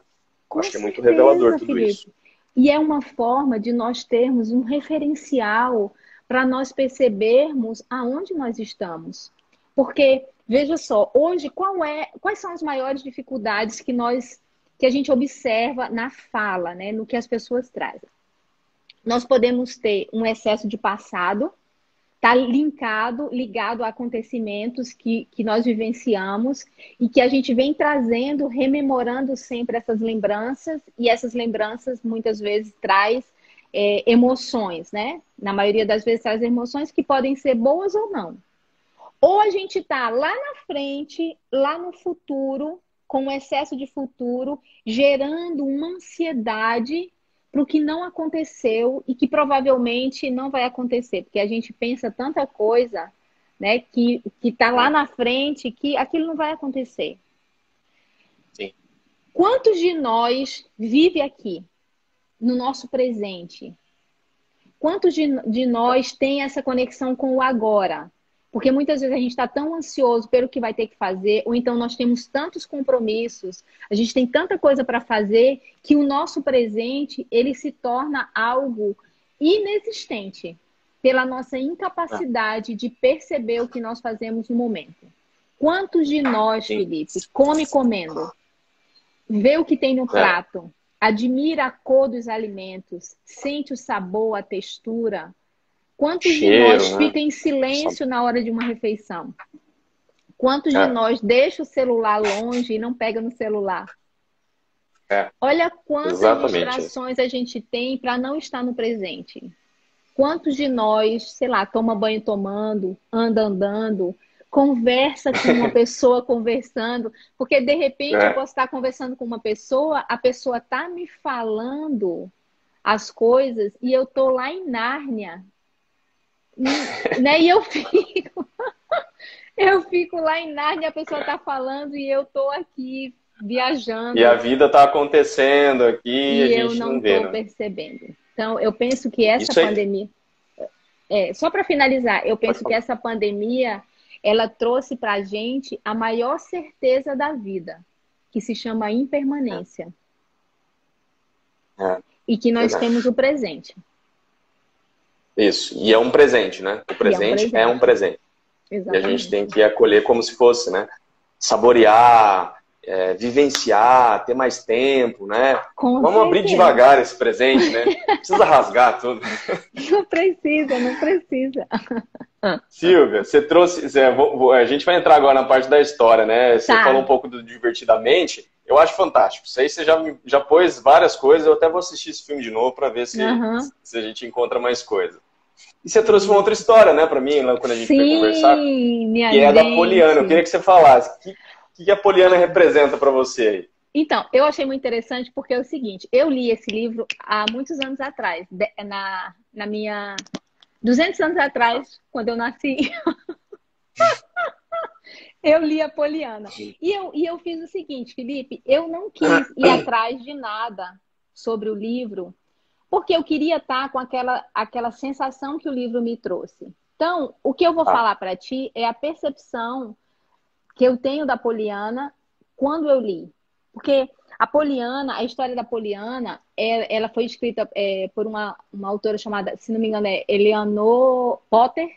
Com acho que é muito revelador certeza, tudo Felipe. isso. E é uma forma de nós termos um referencial para nós percebermos aonde nós estamos. Porque, veja só, hoje quais são as maiores dificuldades que a gente observa na fala, né, no que as pessoas trazem? Nós podemos ter um excesso de passado, está ligado a acontecimentos que nós vivenciamos e que a gente vem trazendo, rememorando sempre essas lembranças, e essas lembranças muitas vezes traz emoções, né? Na maioria das vezes traz emoções que podem ser boas ou não. Ou a gente está lá na frente, lá no futuro, com um excesso de futuro, gerando uma ansiedade para o que não aconteceu e que provavelmente não vai acontecer, porque a gente pensa tanta coisa, né, que está lá É, na frente, que aquilo não vai acontecer. sim. Quantos de nós vive aqui, no nosso presente? Quantos de nós tem essa conexão com o agora? Porque muitas vezes a gente está tão ansioso pelo que vai ter que fazer, ou então nós temos tantos compromissos, a gente tem tanta coisa para fazer, que o nosso presente ele se torna algo inexistente pela nossa É, incapacidade de perceber o que nós fazemos no momento. Quantos de nós, sim. Felipe, come comendo? Vê o que tem no É. prato, admira a cor dos alimentos, sente o sabor, a textura. Quantos de Cheiro, nós né? fica em silêncio na hora de uma refeição? Quantos de É, nós deixa o celular longe e não pega no celular? é, Olha quantas exatamente isso. distrações a gente tem para não estar no presente. Quantos de nós, sei lá, toma banho tomando, anda andando, conversa com uma pessoa conversando, porque de repente eu É. posso estar conversando com uma pessoa, a pessoa está me falando as coisas e eu tô lá em Nárnia, né? E eu fico lá em Nárnia, a pessoa tá falando e eu tô aqui E a viajando vida está acontecendo aqui e a e eu gente não não vê, estou né? percebendo. Então, eu penso que essa Isso aí. pandemia só para finalizar, eu Pode penso que falar. essa pandemia ela trouxe para a gente a maior certeza da vida, que se chama impermanência, É, e que nós verdade. temos o presente. Isso. E é um presente, né? O E é um presente é um presente, presente. E a gente tem exatamente. que acolher como se fosse, né? Saborear, vivenciar, ter mais tempo, né? Com Vamos abrir certeza. devagar esse presente, né? Não precisa rasgar tudo. Não precisa, não precisa. Silvia, você trouxe. A gente vai entrar agora na parte da história, né? Você falou um Tá. pouco do Divertidamente. Eu acho fantástico. Isso aí você já pôs várias coisas. Eu até vou assistir esse filme de novo para ver Aham. se a gente encontra mais coisa. E você trouxe uma outra história, né, para mim, lá quando a gente foi conversar, Sim, minha que é a da Poliana. Eu gente. queria que você falasse. O que a Poliana representa para você aí? Então, eu achei muito interessante porque é o seguinte, eu li esse livro há muitos anos atrás, na minha 200 anos atrás, quando eu nasci, eu li a Poliana. E eu fiz o seguinte, Felipe, eu não quis ir atrás de nada sobre o livro, porque eu queria estar com aquela sensação que o livro me trouxe. Então, o que eu vou Ah, falar para ti é a percepção que eu tenho da Poliana quando eu li. Porque a Poliana, a história da Poliana, ela foi escrita por uma autora chamada, se não me engano, é Eleanor Potter.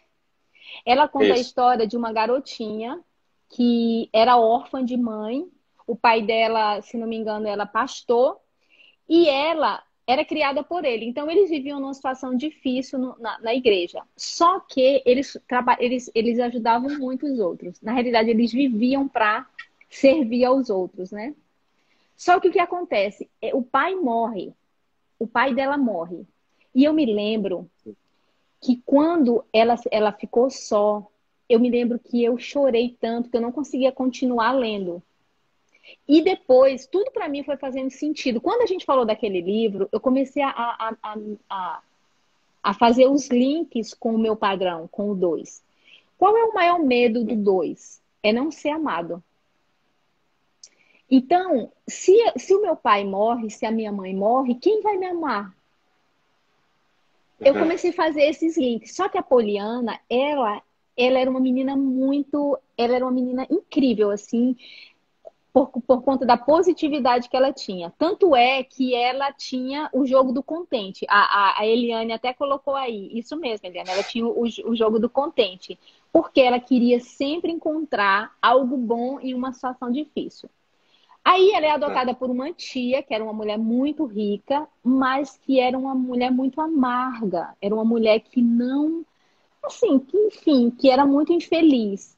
Ela conta a isso. história de uma garotinha que era órfã de mãe. O pai dela, se não me engano, era pastor. E ela era criada por ele. Então, eles viviam numa situação difícil na igreja. Só que eles ajudavam muito os outros. Na realidade, eles viviam para servir aos outros, né? Só que o que acontece? O pai morre. O pai dela morre. E eu me lembro que quando ela ficou só, eu me lembro que eu chorei tanto que eu não conseguia continuar lendo. E depois, tudo para mim foi fazendo sentido. Quando a gente falou daquele livro, eu comecei a fazer os links com o meu padrão, com o 2. Qual é o maior medo do 2? É não ser amado. Então, se o meu pai morre, se a minha mãe morre, quem vai me amar? Eu comecei a fazer esses links. Só que a Poliana, ela era uma menina ela era uma menina incrível, assim, por conta da positividade que ela tinha. Tanto é que ela tinha o jogo do contente. A Eliane até colocou aí. Isso mesmo, Eliane. Ela tinha o jogo do contente. Porque ela queria sempre encontrar algo bom em uma situação difícil. Aí ela é adotada por uma tia, que era uma mulher muito rica, mas que era uma mulher muito amarga. Era uma mulher que não... Assim, que, enfim, que era muito infeliz.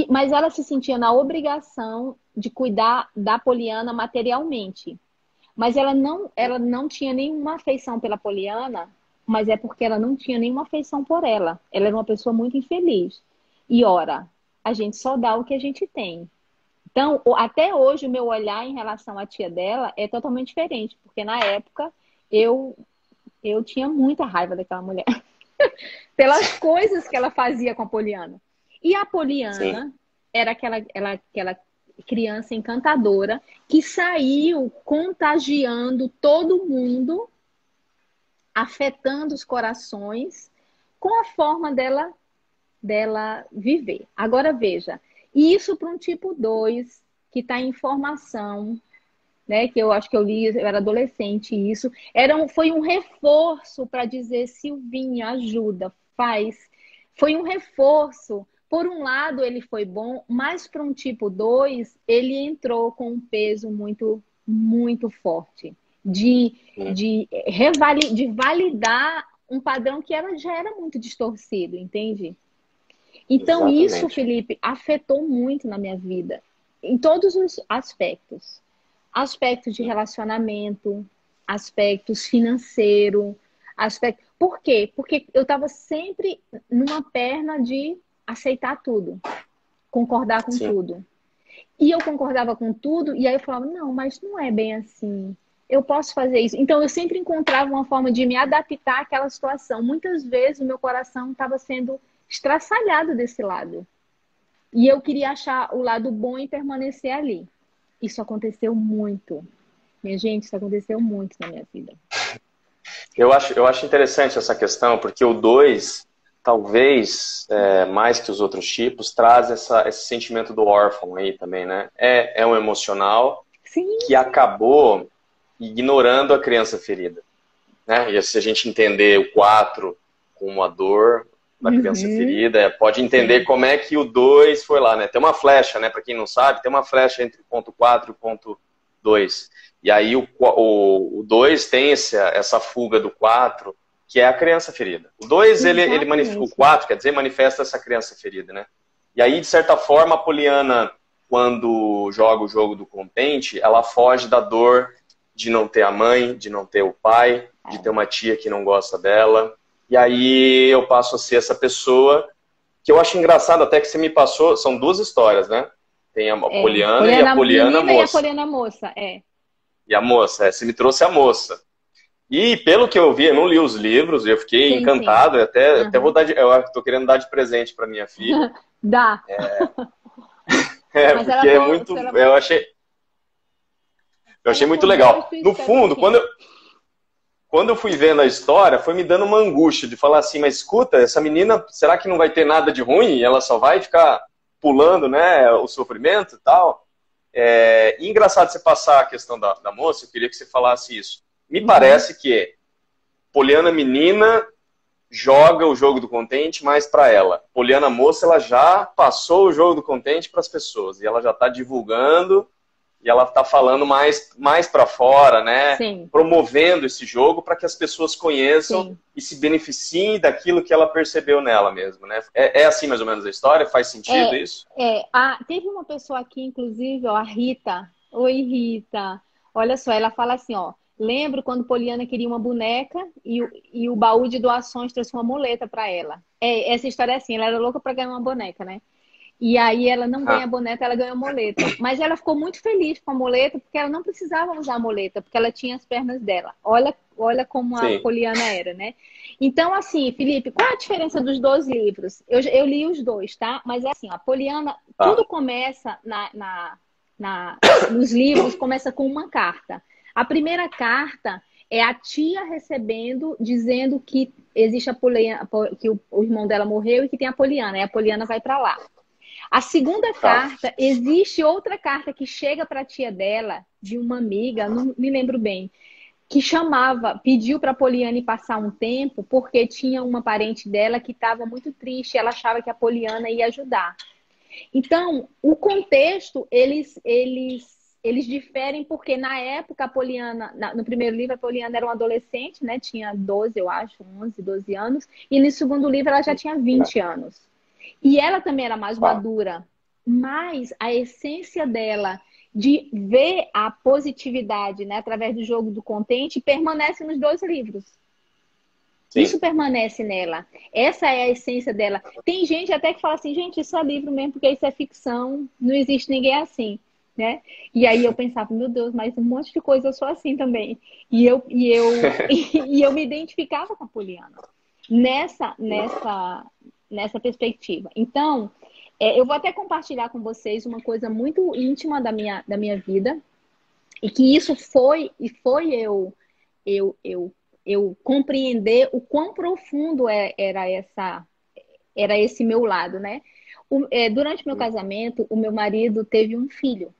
Mas ela se sentia na obrigação de cuidar da Poliana materialmente. Mas ela não tinha nenhuma afeição pela Poliana, mas é porque ela não tinha nenhuma afeição por ela. Ela era uma pessoa muito infeliz. E, ora, a gente só dá o que a gente tem. Então, até hoje, o meu olhar em relação à tia dela é totalmente diferente, porque na época eu tinha muita raiva daquela mulher. Pelas coisas que ela fazia com a Poliana. E a Poliana Sim. era aquela criança encantadora que saiu contagiando todo mundo, afetando os corações com a forma dela viver. Agora veja, isso para um tipo 2 que está em formação, né, que eu acho que eu li, eu era adolescente, isso foi um reforço para dizer: Silvinha, ajuda, faz. Foi um reforço. Por um lado, ele foi bom, mas para um tipo 2, ele entrou com um peso muito, muito forte de validar um padrão que já era muito distorcido, entende? Então, isso, Exatamente. Felipe, afetou muito na minha vida, em todos os aspectos. Aspectos de relacionamento, aspectos financeiros, aspectos... Por quê? Porque eu estava sempre numa perna de aceitar tudo, concordar com Sim. tudo. E eu concordava com tudo, e aí eu falava: não, mas não é bem assim. Eu posso fazer isso. Então, eu sempre encontrava uma forma de me adaptar àquela situação. Muitas vezes, o meu coração estava sendo estraçalhado desse lado. E eu queria achar o lado bom e permanecer ali. Isso aconteceu muito. Minha gente, isso aconteceu muito na minha vida. Eu acho interessante essa questão, porque o 2, talvez, mais que os outros tipos, traz esse sentimento do órfão aí também, né? É um emocional Sim. que acabou ignorando a criança ferida, né? E se a gente entender o 4 como a dor da criança ferida, pode entender como é que o 2 foi lá, né? Tem uma flecha, né? Para quem não sabe, tem uma flecha entre o ponto 4 e o ponto 2. E aí o 2 tem essa fuga do 4, que é a criança ferida. O 2, o 4, quer dizer, manifesta essa criança ferida, né? E aí, de certa forma, a Poliana, quando joga o jogo do contente, ela foge da dor de não ter a mãe, de não ter o pai, de ter uma tia que não gosta dela. E aí eu passo a ser essa pessoa que eu acho engraçado até que você me passou, são 2 histórias, né? Tem a Poliana e a Poliana moça. E a Poliana moça, E a moça, você me trouxe a moça. E pelo que eu vi, eu não li os livros, eu fiquei encantado, eu até vou dar eu tô querendo dar de presente para minha filha. Dá. Porque é muito, eu achei muito legal. No fundo, quando eu fui vendo a história, foi me dando uma angústia de falar assim: mas escuta, essa menina, será que não vai ter nada de ruim? Ela só vai ficar pulando, né, o sofrimento e tal? E engraçado você passar a questão da moça, eu queria que você falasse isso. Me parece que Poliana menina joga o jogo do contente mais para ela. Poliana moça, ela já passou o jogo do contente para as pessoas. E ela já está divulgando E ela tá falando mais para fora, né? Sim, Promovendo esse jogo para que as pessoas conheçam sim. e se beneficiem daquilo que ela percebeu nela mesma, né? É assim mais ou menos a história? Faz sentido É, isso? teve uma pessoa aqui, inclusive, ó, a Rita. Oi, Rita. Olha só, ela fala assim, ó. Lembro quando Poliana queria uma boneca e o baú de doações trouxe uma muleta para ela. Essa história é assim, ela era louca para ganhar uma boneca, né? E aí ela não ganha a Ah, boneca, ela ganha a moleta. Mas ela ficou muito feliz com a moleta, porque ela não precisava usar a moleta, porque ela tinha as pernas dela. Olha como a sim. Poliana era, né? Então, assim, Felipe, qual é a diferença dos dois livros? Eu li os dois, tá? Mas é assim, ó, a Poliana, Tá. tudo começa nos livros, começa com uma carta. A primeira carta é a tia recebendo, dizendo que existe a Poliana, que o irmão dela morreu e que tem a Poliana. E a Poliana vai para lá. A segunda Tá. carta, existe outra carta que chega para a tia dela, de uma amiga, não me lembro bem, que pediu para a Poliana ir passar um tempo, porque tinha uma parente dela que estava muito triste, ela achava que a Poliana ia ajudar. Então, o contexto, eles diferem porque na época a Poliana, no primeiro livro a Poliana era uma adolescente, né? Tinha 12, eu acho, 11, 12 anos, e no segundo livro ela já tinha 20 anos. E ela também era mais Tá. madura, mas a essência dela de ver a positividade, né, através do jogo do contente permanece nos dois livros. Sim. Isso permanece nela. Essa é a essência dela. Tem gente até que fala assim, gente, isso é livro mesmo, porque isso é ficção, não existe ninguém assim, né? E aí eu pensava, meu Deus, mas um monte de coisa eu sou assim também. E eu me identificava com a Poliana nessa perspectiva. Então, eu vou até compartilhar com vocês uma coisa muito íntima da minha vida, e que isso foi eu compreender o quão profundo era esse meu lado, né? Durante meu casamento, o meu marido teve um filho,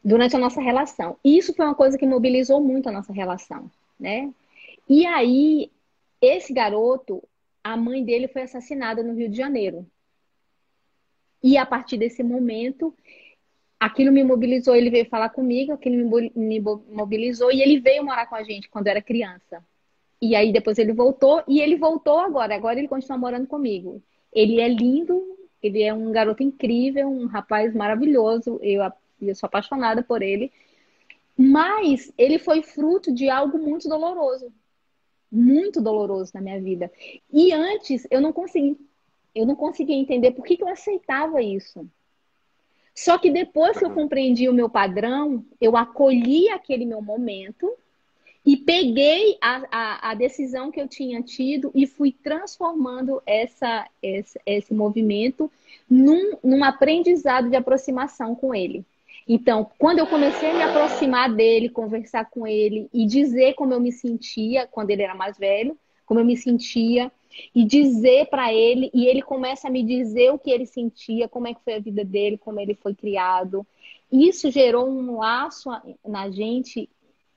durante a nossa relação. E isso foi uma coisa que mobilizou muito a nossa relação, né? E aí, esse garoto, a mãe dele foi assassinada no Rio de Janeiro. E a partir desse momento, aquilo me mobilizou, ele veio falar comigo, aquilo me mobilizou e ele veio morar com a gente quando eu era criança. E aí depois ele voltou e ele voltou agora. Agora ele continua morando comigo. Ele é lindo, ele é um garoto incrível, um rapaz maravilhoso. Eu sou apaixonada por ele. Mas ele foi fruto de algo muito doloroso na minha vida. E antes eu não conseguia entender por que eu aceitava isso. Só que depois que eu compreendi o meu padrão, eu acolhi aquele meu momento e peguei a decisão que eu tinha tido e fui transformando esse movimento num aprendizado de aproximação com ele. Então, quando eu comecei a me aproximar dele, conversar com ele e dizer como eu me sentia quando ele era mais velho, como eu me sentia, e dizer para ele, e ele começa a me dizer o que ele sentia, como é que foi a vida dele, como ele foi criado. Isso gerou um laço na gente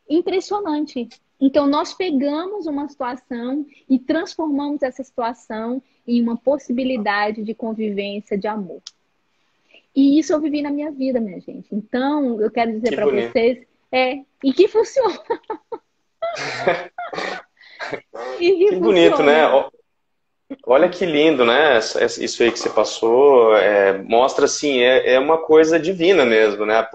impressionante. Então, nós pegamos uma situação e transformamos essa situação em uma possibilidade de convivência, de amor. E isso eu vivi na minha vida, minha gente. Então, eu quero dizer Que para bonito. vocês, e que funciona, e que Que bonito, funciona. né? Olha que lindo, né? Isso aí que você passou mostra assim, é uma coisa divina mesmo, né?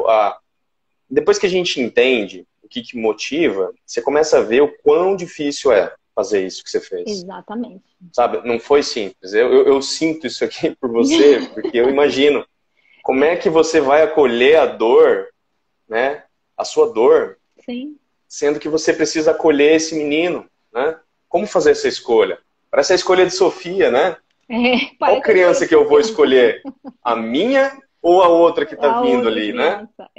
Depois que a gente entende o que motiva, você começa a ver o quão difícil é fazer isso que você fez. Exatamente. Sabe? Não foi simples. Eu sinto isso aqui por você, porque eu imagino como é que você vai acolher a dor, né? A sua dor, Sim. sendo que você precisa acolher esse menino, né? Como fazer essa escolha? Parece a escolha de Sofia, né? Qual Parece a história criança de que eu vou Sofia. escolher? A minha ou a outra que está A vindo outra ali, né? criança.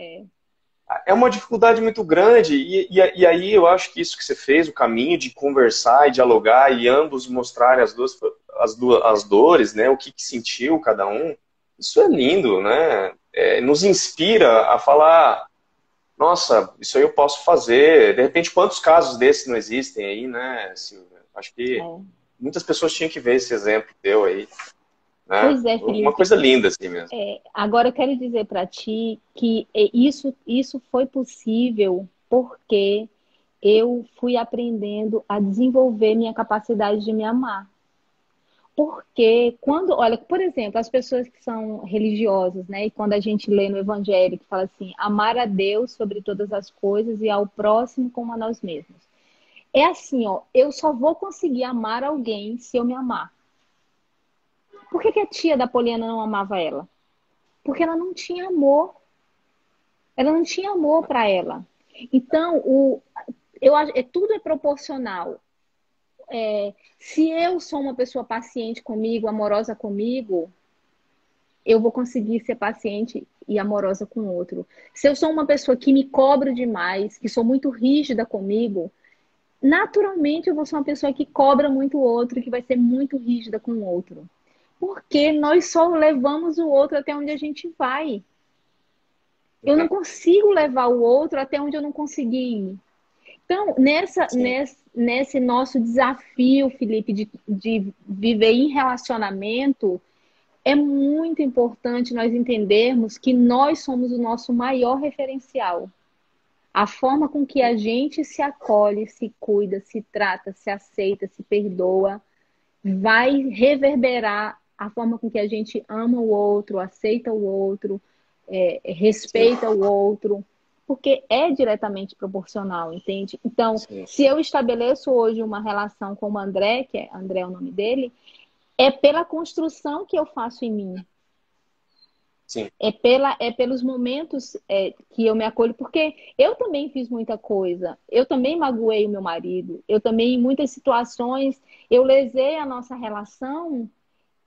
É uma dificuldade muito grande. E aí eu acho que isso que você fez, o caminho de conversar e dialogar e ambos mostrarem as dores, né? O que sentiu cada um, isso é lindo, né? Nos inspira a falar, nossa, isso aí eu posso fazer. De repente, quantos casos desses não existem aí, né, Silvia? Acho que É. muitas pessoas tinham que ver esse exemplo teu aí. né? Pois é, Uma Felipe. coisa linda assim mesmo. Agora eu quero dizer para ti que isso foi possível porque eu fui aprendendo a desenvolver minha capacidade de me amar. Porque quando, olha, por exemplo, as pessoas que são religiosas, né? E quando a gente lê no Evangelho que fala assim, amar a Deus sobre todas as coisas e ao próximo como a nós mesmos. É assim, ó, eu só vou conseguir amar alguém se eu me amar. Por que que a tia da Poliana não amava ela? Porque ela não tinha amor. Ela não tinha amor para ela. Então, tudo é proporcional. Se eu sou uma pessoa paciente comigo, amorosa comigo, eu vou conseguir ser paciente e amorosa com o outro. Se eu sou uma pessoa que me cobra demais, que sou muito rígida comigo, naturalmente eu vou ser uma pessoa que cobra muito o outro, que vai ser muito rígida com o outro. Porque nós só levamos o outro até onde a gente vai. Eu não consigo levar o outro até onde eu não consegui ir. Então, Sim. nesse nosso desafio, Felipe, de viver em relacionamento, é muito importante nós entendermos que nós somos o nosso maior referencial. A forma com que a gente se acolhe, se cuida, se trata, se aceita, se perdoa, vai reverberar a forma com que a gente ama o outro, aceita o outro, Sim, respeita o outro, porque é diretamente proporcional, entende? Então, sim, se eu estabeleço hoje uma relação com o André, que é André é o nome dele, é pela construção que eu faço em mim. sim, É pelos momentos que eu me acolho, porque eu também fiz muita coisa, eu também magoei o meu marido, eu também, em muitas situações, eu lesei a nossa relação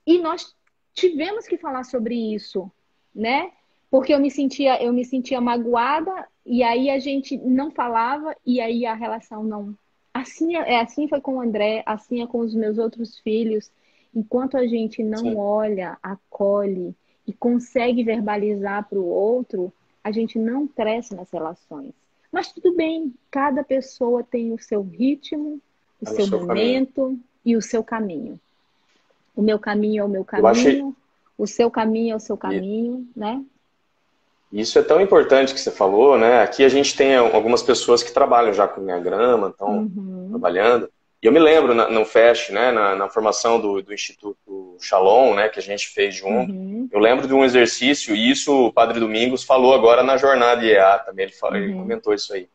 e nós tivemos que falar sobre isso, né? Porque eu me sentia magoada e aí a gente não falava e aí a relação não. Assim foi com o André, assim é com os meus outros filhos. Enquanto a gente não sim. olha, acolhe e consegue verbalizar para o outro, a gente não cresce nas relações. Mas tudo bem, cada pessoa tem o seu ritmo, o Tá no seu seu caminho. momento e o seu caminho. O meu caminho é o meu Eu achei. caminho, o seu caminho é o seu E caminho, né? isso é tão importante que você falou, né? Aqui a gente tem algumas pessoas que trabalham já com enneagrama, estão Uhum, trabalhando. E eu me lembro no FEST, né, na formação do Instituto Shalom, né, que a gente fez junto. uhum, Eu lembro de um exercício, e isso o Padre Domingos falou agora na jornada IEA também, ele uhum. comentou isso aí,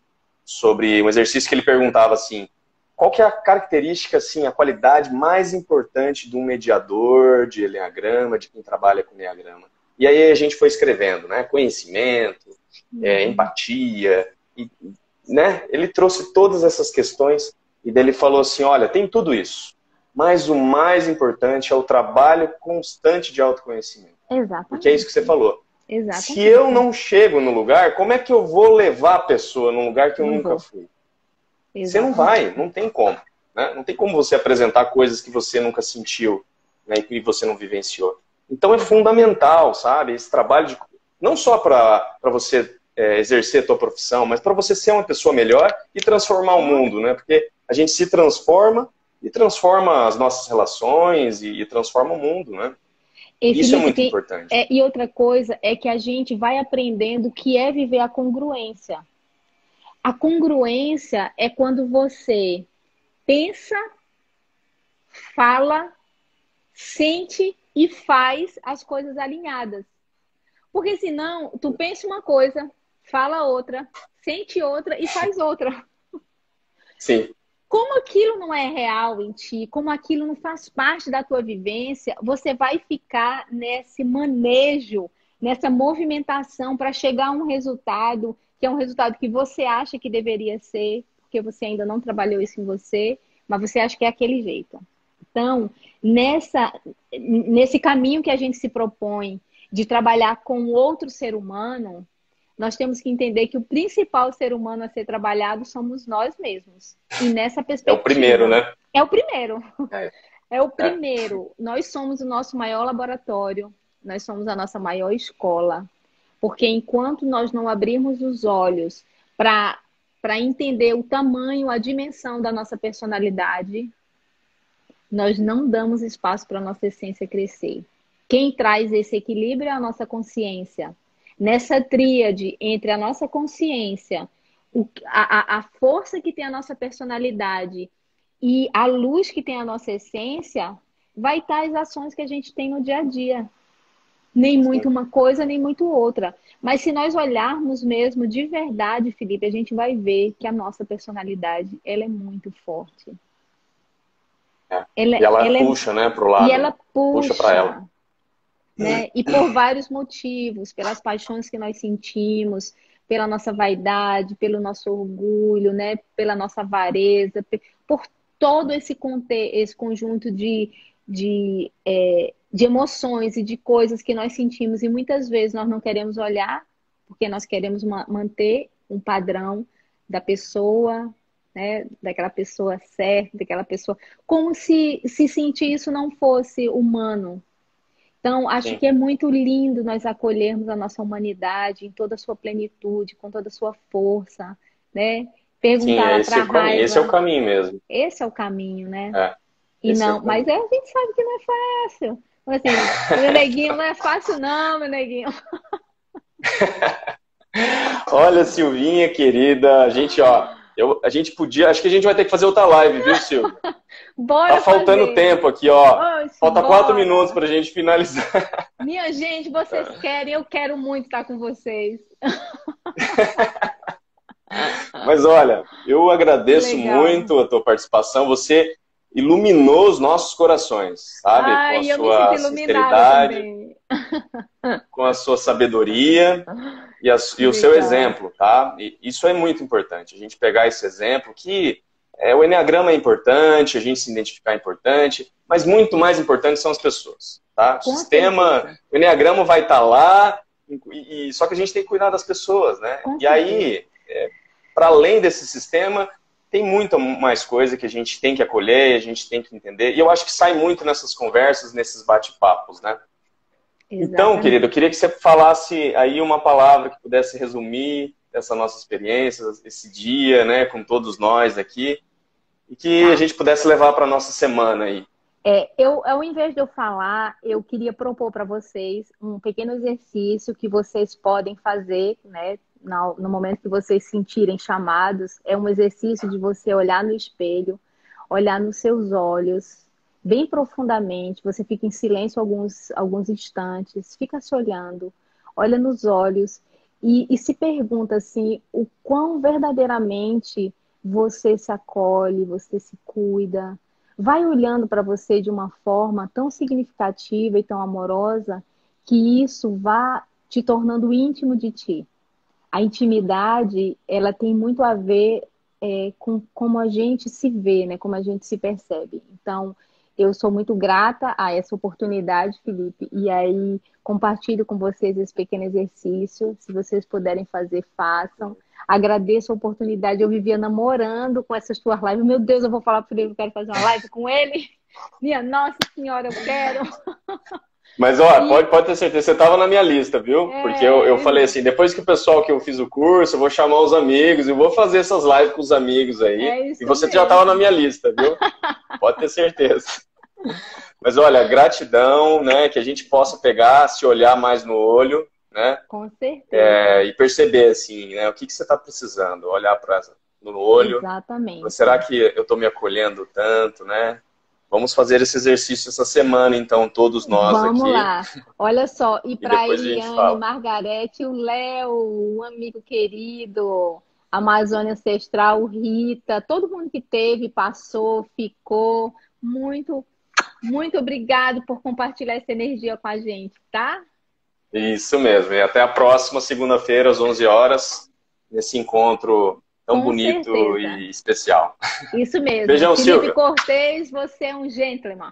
sobre um exercício que ele perguntava assim, qual que é a característica, assim, a qualidade mais importante de um mediador de enneagrama, de quem trabalha com enneagrama? E aí a gente foi escrevendo, né? Conhecimento, Uhum. empatia, e, né? Ele trouxe todas essas questões e daí ele falou assim, olha, tem tudo isso, mas o mais importante é o trabalho constante de autoconhecimento. Porque é isso que você Exatamente, falou. Se eu exatamente. não chego no lugar, como é que eu vou levar a pessoa num lugar que eu Não nunca vou. fui? Você não vai, Exatamente. não tem como. Né? Não tem como você apresentar coisas que você nunca sentiu, né, e que você não vivenciou. Então é Exatamente. fundamental, sabe, esse trabalho de não só para você exercer a tua profissão, mas para você ser uma pessoa melhor e transformar o Claro. mundo, né? Porque a gente se transforma e transforma as nossas relações e transforma o mundo, né? E Isso é Felipe, muito importante. e outra coisa é que a gente vai aprendendo o que é viver a congruência. A congruência é quando você pensa, fala, sente e faz as coisas alinhadas. Porque senão, tu pensa uma coisa, fala outra, sente outra e faz outra. Sim, Como aquilo não é real em ti, como aquilo não faz parte da tua vivência, você vai ficar nesse manejo, nessa movimentação para chegar a um resultado que é um resultado que você acha que deveria ser, porque você ainda não trabalhou isso em você, mas você acha que é aquele jeito. Então, nesse caminho que a gente se propõe de trabalhar com outro ser humano, nós temos que entender que o principal ser humano a ser trabalhado somos nós mesmos. E nessa é o primeiro, perspectiva, né? é o primeiro. É, É o é. primeiro. Nós somos o nosso maior laboratório, nós somos a nossa maior escola. Porque enquanto nós não abrirmos os olhos para entender o tamanho, a dimensão da nossa personalidade, nós não damos espaço para a nossa essência crescer. Quem traz esse equilíbrio é a nossa consciência. Nessa tríade entre a nossa consciência, a força que tem a nossa personalidade e a luz que tem a nossa essência, vai estar as ações que a gente tem no dia a dia. Nem muito Sim. uma coisa, nem muito outra. Mas se nós olharmos mesmo de verdade, Felipe, a gente vai ver que a nossa personalidade, ela é muito forte. É. Ela, E ela ela é, puxa, né, pro e lado, né? ela Puxa para ela. puxa, né? E por vários motivos, pelas paixões que nós sentimos, pela nossa vaidade, pelo nosso orgulho, né? Pela nossa avareza, por todo esse conjunto de emoções e de coisas que nós sentimos e muitas vezes nós não queremos olhar, porque nós queremos manter um padrão da pessoa, né? Daquela pessoa certa, daquela pessoa, como se sentir isso não fosse humano. Então, acho Sim. que é muito lindo nós acolhermos a nossa humanidade em toda a sua plenitude, com toda a sua força, né? Sim, Perguntar lá esse para é a o caminho. Esse é o raiva, caminho mesmo. esse é o caminho, né? É, E esse é o não, mas caminho. a gente sabe que não é fácil. Então, assim, meu neguinho, não é fácil não, meu neguinho. Olha, Silvinha, querida, a gente, ó, a gente podia, acho que a gente vai ter que fazer outra live, viu, Silvia? Tá Bora faltando fazer. tempo aqui, ó. Oxe, Falta 4 minutos bora. pra gente finalizar. Minha gente, vocês querem, eu quero muito estar com vocês. Mas olha, eu Que agradeço legal. muito a tua participação. Você iluminou os nossos corações, sabe? Com a Ai, eu me sinto sua iluminada sinceridade, também. com a sua sabedoria e o seu Legal. exemplo, tá? E isso é muito importante. A gente pegar esse exemplo que o enneagrama é importante, a gente se identificar é importante, mas muito mais importante são as pessoas, tá? O Com sistema, certeza. o enneagrama vai estar lá, só que a gente tem que cuidar das pessoas, né? Com E certeza. aí, para além desse sistema, tem muita mais coisa que a gente tem que acolher, a gente tem que entender. E eu acho que sai muito nessas conversas, nesses bate-papos, né? Então, querido, eu Exatamente. queria que você falasse aí uma palavra que pudesse resumir essa nossa experiência, esse dia, né, com todos nós aqui, e que a Tá. gente pudesse levar para nossa semana aí. Ao invés de eu falar, eu queria propor para vocês um pequeno exercício que vocês podem fazer, né, no momento que vocês se sentirem chamados. É um exercício de você olhar no espelho, olhar nos seus olhos, bem profundamente. Você fica em silêncio alguns instantes, fica se olhando, olha nos olhos e se pergunta assim, o quão verdadeiramente você se acolhe, você se cuida. Vai olhando para você de uma forma tão significativa e tão amorosa que isso vá te tornando íntimo de ti. A intimidade, ela tem muito a ver com como a gente se vê, né? Como a gente se percebe. Então, eu sou muito grata a essa oportunidade, Felipe, e aí compartilho com vocês esse pequeno exercício. Se vocês puderem fazer, façam. Agradeço a oportunidade. Eu vivia namorando com essas tuas lives. Meu Deus, eu vou falar para o Felipe, eu quero fazer uma live com ele. Minha Nossa Senhora, eu quero. Mas, ó, E pode ter certeza, você estava na minha lista, viu? Porque eu falei assim, depois que o pessoal que eu fiz o curso, eu vou chamar os amigos e vou fazer essas lives com os amigos aí. é E isso você já estava na mesmo. minha lista, viu? Pode ter certeza. Mas olha, gratidão, né? Que a gente possa pegar, se olhar mais no olho, né? Com certeza. E perceber, assim, né? O que você está precisando. Olhar no olho. Será Exatamente. que eu estou me acolhendo tanto, né? Vamos fazer esse exercício essa semana, então, todos nós Vamos aqui. lá. Olha só, e E para depois a gente Eliane, fala. Margarete, o Léo, um amigo querido, Amazônia Ancestral, o Rita, todo mundo que teve, passou, ficou. Muito, muito obrigado por compartilhar essa energia com a gente, tá? Isso mesmo. E até a próxima segunda-feira, às 11 horas, nesse encontro tão Com bonito certeza. e especial. Isso mesmo. Beijão, Felipe Silvia. Cortez, você é um gentleman.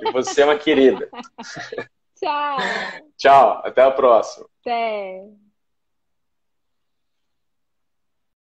E você é uma querida. Tchau. Tchau. Até a próxima. Até.